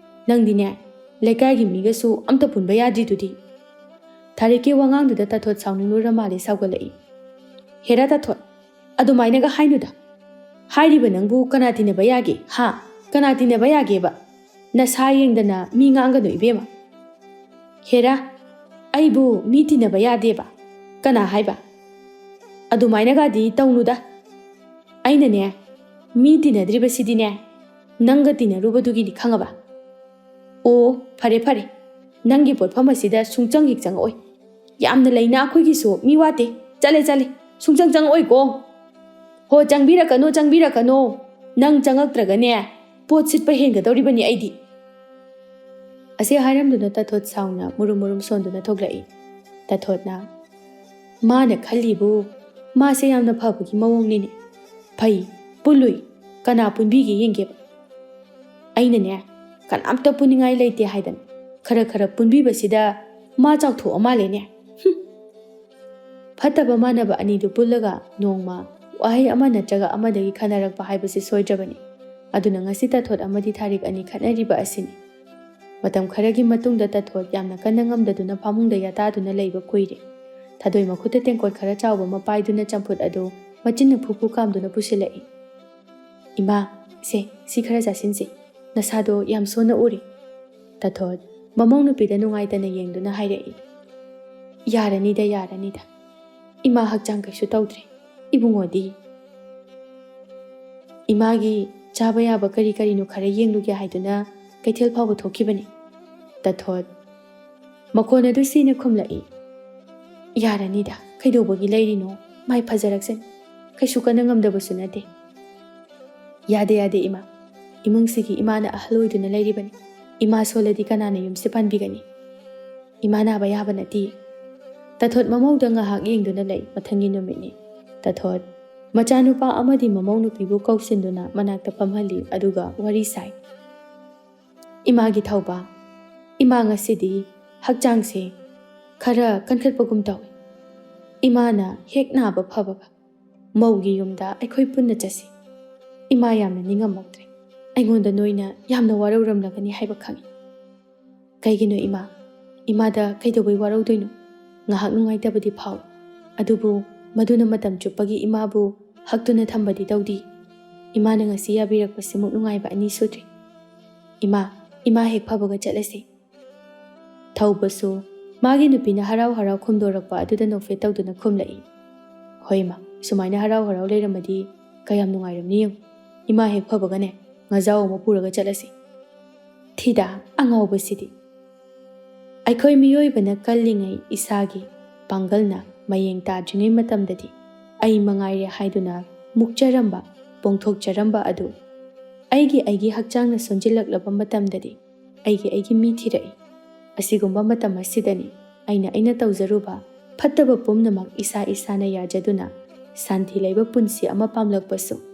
[SPEAKER 1] ꯅꯪꯗꯤꯅꯦ ꯂꯩꯀꯥꯏꯒꯤ ꯃꯤꯒꯁꯨ ꯑꯝꯇ ꯄꯨꯟꯕ ꯌꯥꯗ꯭ꯔꯤꯗꯨꯗꯤ ꯊꯥꯔꯤꯛꯀꯤ ꯋꯥꯉꯥꯡꯗꯨꯗ ꯇꯊꯣꯠ ꯁꯥꯎꯅꯤꯡꯂꯨꯔ ꯃꯥꯜꯂꯦ ꯁꯥꯎꯒꯠꯂꯛꯏ ꯍꯦꯔꯥ ꯇꯊꯣꯠ ꯑꯗꯨꯃꯥꯏꯅꯒ ꯍꯥꯏꯅꯨꯗ ꯍꯥꯏꯔꯤꯕ ꯅꯪꯕꯨ ꯀꯅꯥ ꯇꯤꯟꯅꯕ ꯌꯥꯒꯦ ꯍꯥ ꯀꯅꯥ ꯇꯤꯟꯅꯕ ꯌꯥꯒꯦꯕ ꯅꯁꯥ ꯌꯦꯡꯗꯅ ꯃꯤ ꯉꯥꯡꯒꯅꯨ ꯏꯕꯦꯝꯃ ꯍꯦꯔꯥ ꯑꯩꯕꯨ ꯃꯤ ꯇꯤꯟꯅꯕ ꯌꯥꯗꯦꯕ ꯀꯅꯥ ꯍꯥꯏꯕ ꯑꯗꯨꯃꯥꯏꯅꯒꯗꯤ ꯇꯧꯅꯨꯗ ꯑꯩꯅꯅꯦ ꯃꯤ ꯇꯤꯟꯅꯗ꯭ꯔꯤꯕꯁꯤꯗꯤꯅꯦ ꯅꯪꯒ ꯇꯤꯟꯅꯔꯨꯕꯗꯨꯒꯤꯗꯤ ꯈꯪꯉꯕ ꯑꯣ ꯐꯔꯦ ꯅꯪꯒꯤ ꯄꯣꯠꯐꯝ ꯑꯁꯤꯗ ꯁꯨꯡꯆꯪ ꯍꯦꯛ ꯆꯪꯉꯛꯑꯣꯏ ꯌꯥꯝꯅ ꯂꯩꯅ ꯑꯩꯈꯣꯏꯒꯤꯁꯨ ꯃꯤ ꯋꯥꯠꯇꯦ ꯆꯠꯂꯦ ꯁꯨꯡꯆꯪ ꯆꯪꯉꯛꯑꯣꯏꯀꯣ ꯍꯣ ꯆꯪꯕꯤꯔꯛꯀꯅꯣ ꯅꯪ ꯆꯪꯉꯛꯇ꯭ꯔꯒꯅꯦ ꯄꯣꯠ ꯁꯤꯠꯄ ꯍꯦꯟꯒꯗꯧꯔꯤꯕꯅꯤ ꯑꯩꯗꯤ ꯑꯁꯤ ꯍꯥꯏꯔꯝꯗꯨꯅ ꯇꯊꯣꯠ ꯁꯥꯎꯅ ꯃꯨꯔꯨꯝ ꯁꯣꯟꯗꯨꯅ ꯊꯣꯛꯂꯛꯏ ꯇꯊꯣꯠꯅ ꯃꯥꯅ ꯈꯜꯂꯤꯕꯨ ꯃꯥꯁꯦ ꯌꯥꯝꯅ ꯐꯕꯒꯤ ꯃꯑꯣꯡꯅꯤꯅꯦ ꯐꯩ ꯄꯨꯜꯂꯨꯏ ꯀꯅꯥ ꯄꯨꯟꯕꯤꯒꯦ ꯌꯦꯡꯒꯦꯕ ꯑꯩꯅꯅꯦ ꯀꯅꯥꯝꯇ ꯄꯨꯅꯤꯡꯉꯥꯏ ꯂꯩꯇꯦ ꯍꯥꯏꯗꯅ ꯈꯔ ꯈꯔ ꯄꯨꯟꯕꯤꯕꯁꯤꯗ ꯃꯥ ꯆꯥꯎꯊꯣꯛꯑ ꯃꯥꯜꯂꯦꯅꯦ ꯐꯠꯇꯕ ꯃꯥꯟꯅꯕ ꯑꯅꯤꯗꯨ ꯄꯨꯜꯂꯒ ꯅꯣꯡꯃ ꯋꯥꯍꯩ ꯑꯃ ꯅꯠꯇ꯭ꯔꯒ ꯑꯃꯗꯒꯤ ꯈꯟꯅꯔꯛꯄ ꯍꯥꯏꯕꯁꯤ ꯁꯣꯏꯗ꯭ꯔꯕꯅꯤ ꯑꯗꯨꯅ ꯉꯁꯤ ꯇꯊꯣꯠ ꯑꯃꯗꯤ ꯊꯥꯔꯤꯛ ꯑꯅꯤ ꯈꯠꯅꯔꯤꯕ ꯑꯁꯤꯅꯤ ꯃꯇꯝ ꯈꯔꯒꯤ ꯃꯇꯨꯡꯗ ꯇꯊꯣꯠ ꯌꯥꯝꯅ ꯀꯟꯅ ꯉꯝꯗꯗꯨꯅ ꯐꯃꯨꯡꯗ ꯌꯥꯇꯥꯗꯨꯅ ꯂꯩꯕ ꯀꯨꯏꯔꯦ ꯊꯥꯗꯣꯏ ꯃꯈꯨꯠꯇ ꯇꯦꯡꯀꯣꯠ ꯈꯔ ꯆꯥꯎꯕ ꯑꯃ ꯄꯥꯏꯗꯨꯅ ꯆꯝꯐꯨꯠ ꯑꯗꯨ ꯃꯆꯤꯟꯅ ꯐꯨꯐꯨ ꯀꯥꯝꯗꯨꯅ ꯄꯨꯁꯤꯜꯂꯛꯏ ꯏꯃꯥ ꯏꯁꯦ ꯁꯤ ꯈꯔ ꯆꯥꯁꯤꯟꯁꯤ ꯅꯁꯥꯗꯣ ꯌꯥꯝ ꯁꯣꯟꯅ ꯎꯔꯤ ꯇꯊꯣꯠ ꯃꯃꯧ ꯅꯨꯄꯤꯗ ꯅꯨꯡꯉꯥꯏꯇꯅ ꯌꯦꯡꯗꯨꯅ ꯍꯥꯏꯔꯛꯏ ꯌꯥꯔꯅꯤꯗ ꯏꯃꯥ ꯍꯛꯆꯥꯡ ꯀꯩꯁꯨ ꯇꯧꯗ꯭ꯔꯦ ꯏꯕꯨꯡꯉꯣꯗꯤ ꯏꯃꯥꯒꯤ ꯆꯥꯕ ꯌꯥꯕ ꯀꯔꯤ ꯀꯔꯤꯅꯣ ꯈꯔ ꯌꯦꯡꯂꯨꯒꯦ ꯍꯥꯏꯗꯨꯅ ꯀꯩꯊꯦꯜ ꯐꯥꯎꯕ ꯊꯣꯛꯈꯤꯕꯅꯤ ꯇꯊꯣꯠ ꯃꯈꯣꯟ ꯑꯗꯨ ꯁꯤꯅ ꯈꯨꯝꯂꯛꯏ ꯌꯥꯔꯅꯤꯗ ꯀꯩꯗꯧꯕꯒꯤ ꯂꯩꯔꯤꯅꯣ ꯃꯥꯏ ꯐꯖꯔꯛꯁꯅꯤ ꯀꯩꯁꯨ ꯀꯟꯅ ꯉꯝꯗꯕꯁꯨ ꯅꯠꯇꯦ ꯌꯥꯗꯦ ꯏꯃꯥ ꯏꯃꯨꯡꯁꯤꯒꯤ ꯏꯃꯥꯅ ꯑꯍꯜ ꯑꯣꯏꯗꯨꯅ ꯂꯩꯔꯤꯕꯅꯤ ꯏꯃꯥ ꯁꯣꯜꯂꯗꯤ ꯀꯅꯥꯅ ꯌꯨꯝꯁꯤ ꯄꯥꯟꯕꯤꯒꯅꯤ ꯏꯃꯥ ꯅꯥꯕ ꯌꯥꯕ ꯅꯠꯇꯦ ꯇꯊꯣꯠ ꯃꯃꯧꯗ ꯉꯥꯏꯍꯥꯛ ꯌꯦꯡꯗꯨꯅ ꯂꯩ ꯃꯊꯪꯒꯤ ꯅꯨꯃꯤꯠꯅꯤ ꯇꯊꯣꯠ ꯃꯆꯥꯅꯨꯄꯥ ꯑꯃꯗꯤ ꯃꯃꯧ ꯅꯨꯄꯤꯕꯨ ꯀꯧꯁꯤꯟꯗꯨꯅ ꯃꯅꯥꯛꯇ ꯐꯝꯍꯜꯂꯤ ꯑꯗꯨꯒ ꯋꯥꯔꯤ ꯁꯥꯏ ꯏꯃꯥꯒꯤ ꯊꯧꯕ ꯏꯃꯥ ꯉꯁꯤꯗꯤ ꯍꯛꯆꯥꯡꯁꯦ ꯈꯔ ꯀꯟꯈꯠꯄꯒꯨꯝ ꯇꯧꯏ ꯏꯃꯥꯅ ꯍꯦꯛ ꯅꯥꯕ ꯐꯕꯒ ꯃꯧꯒꯤ ꯌꯨꯝꯗ ꯑꯩꯈꯣꯏ ꯄꯨꯟꯅ ꯆꯠꯁꯤ ꯏꯃꯥ ꯌꯥꯝꯅ ꯅꯤꯡꯉꯝꯃꯛꯇ꯭ꯔꯦ ꯑꯩꯉꯣꯟꯗ ꯅꯣꯏꯅ ꯌꯥꯝꯅ ꯋꯥꯔꯧꯔꯝꯂꯒꯅꯤ ꯍꯥꯏꯕ ꯈꯪꯏ ꯀꯩꯒꯤꯅꯣ ꯏꯃꯥꯗ ꯀꯩꯗꯧꯕꯩ ꯋꯥꯔꯧꯗꯣꯏꯅꯣ ꯉꯥꯏꯍꯥꯛ ꯅꯨꯡꯉꯥꯏꯇꯕꯗꯤ ꯐꯥꯎꯏ ꯑꯗꯨꯕꯨ ꯃꯗꯨꯅ ꯃꯇꯝ ꯆꯨꯞꯄꯒꯤ ꯏꯃꯥꯕꯨ ꯍꯛꯇꯨꯅ ꯊꯝꯕꯗꯤ ꯇꯧꯗꯦ ꯏꯃꯥꯅ ꯉꯁꯤ ꯌꯥꯕꯤꯔꯛꯄꯁꯤꯃꯨꯛ ꯅꯨꯡꯉꯥꯏꯕ ꯑꯅꯤ ꯁꯨꯗ꯭ꯔꯤ ꯏꯃꯥ ꯍꯦꯛ ꯐꯕꯒ ꯆꯠꯂꯁꯤ ꯊꯧꯕꯁꯨ ꯃꯥꯒꯤ ꯅꯨꯄꯤꯅ ꯍꯔꯥꯎ ꯍꯔꯥꯎ ꯈꯨꯝꯗꯣꯔꯛꯄ ꯑꯗꯨꯗ ꯅꯣꯛꯐꯦꯠ ꯇꯧꯗꯨꯅ ꯈꯨꯝꯂꯛꯏ ꯍꯣꯏ ꯏꯃꯥ ꯁꯨꯃꯥꯏꯅ ꯍꯔꯥꯎ ꯍꯔꯥꯎ ꯂꯩꯔꯝꯃꯗꯤ ꯀꯌꯥꯝ ꯅꯨꯡꯉꯥꯏꯔꯝꯅꯤ ꯌꯦꯡꯉꯨ ꯏꯃꯥ ꯍꯦꯛ ꯐꯕꯒꯅꯦ ꯉꯥꯖꯥꯎ ꯑꯃ ꯄꯨꯔꯒ ꯆꯠꯂꯁꯤ ꯊꯤꯗꯥ ꯑꯉꯥꯎꯕꯁꯤꯗꯤ ꯑꯩꯈꯣꯏ ꯃꯤꯑꯣꯏꯕꯅ ꯀꯜꯂꯤꯉꯩ ꯏꯁꯥꯒꯤ ꯄꯥꯡꯒꯜꯅ ꯃꯌꯦꯡ ꯇꯥꯗ꯭ꯔꯤꯉꯩ ꯃꯇꯝꯗꯗꯤ ꯑꯩ ꯃꯉꯥꯏꯔꯦ ꯍꯥꯏꯗꯨꯅ ꯃꯨꯛꯆꯔꯝꯕ ꯄꯣꯡꯊꯣꯛꯆꯔꯝꯕ ꯑꯗꯨ ꯑꯩꯒꯤ ꯍꯛꯆꯥꯡꯅ ꯁꯣꯟꯖꯤꯜꯂꯛꯂꯕ ꯃꯇꯝꯗꯗꯤ ꯑꯩꯒꯤ ꯃꯤ ꯊꯤꯔꯛꯏ ꯑꯁꯤꯒꯨꯝꯕ ꯃꯇꯝ ꯑꯁꯤꯗꯅꯤ ꯑꯩꯅ ꯇꯧꯖꯔꯨꯕ ꯐꯠꯇꯕ ꯄꯨꯝꯅꯃꯛ ꯏꯁꯥꯅ ꯌꯥꯖꯗꯨꯅ ꯁꯥꯟꯇꯤ ꯂꯩꯕ ꯄꯨꯟꯁꯤ ꯑꯃ ꯄꯥꯝꯂꯛꯄꯁꯨ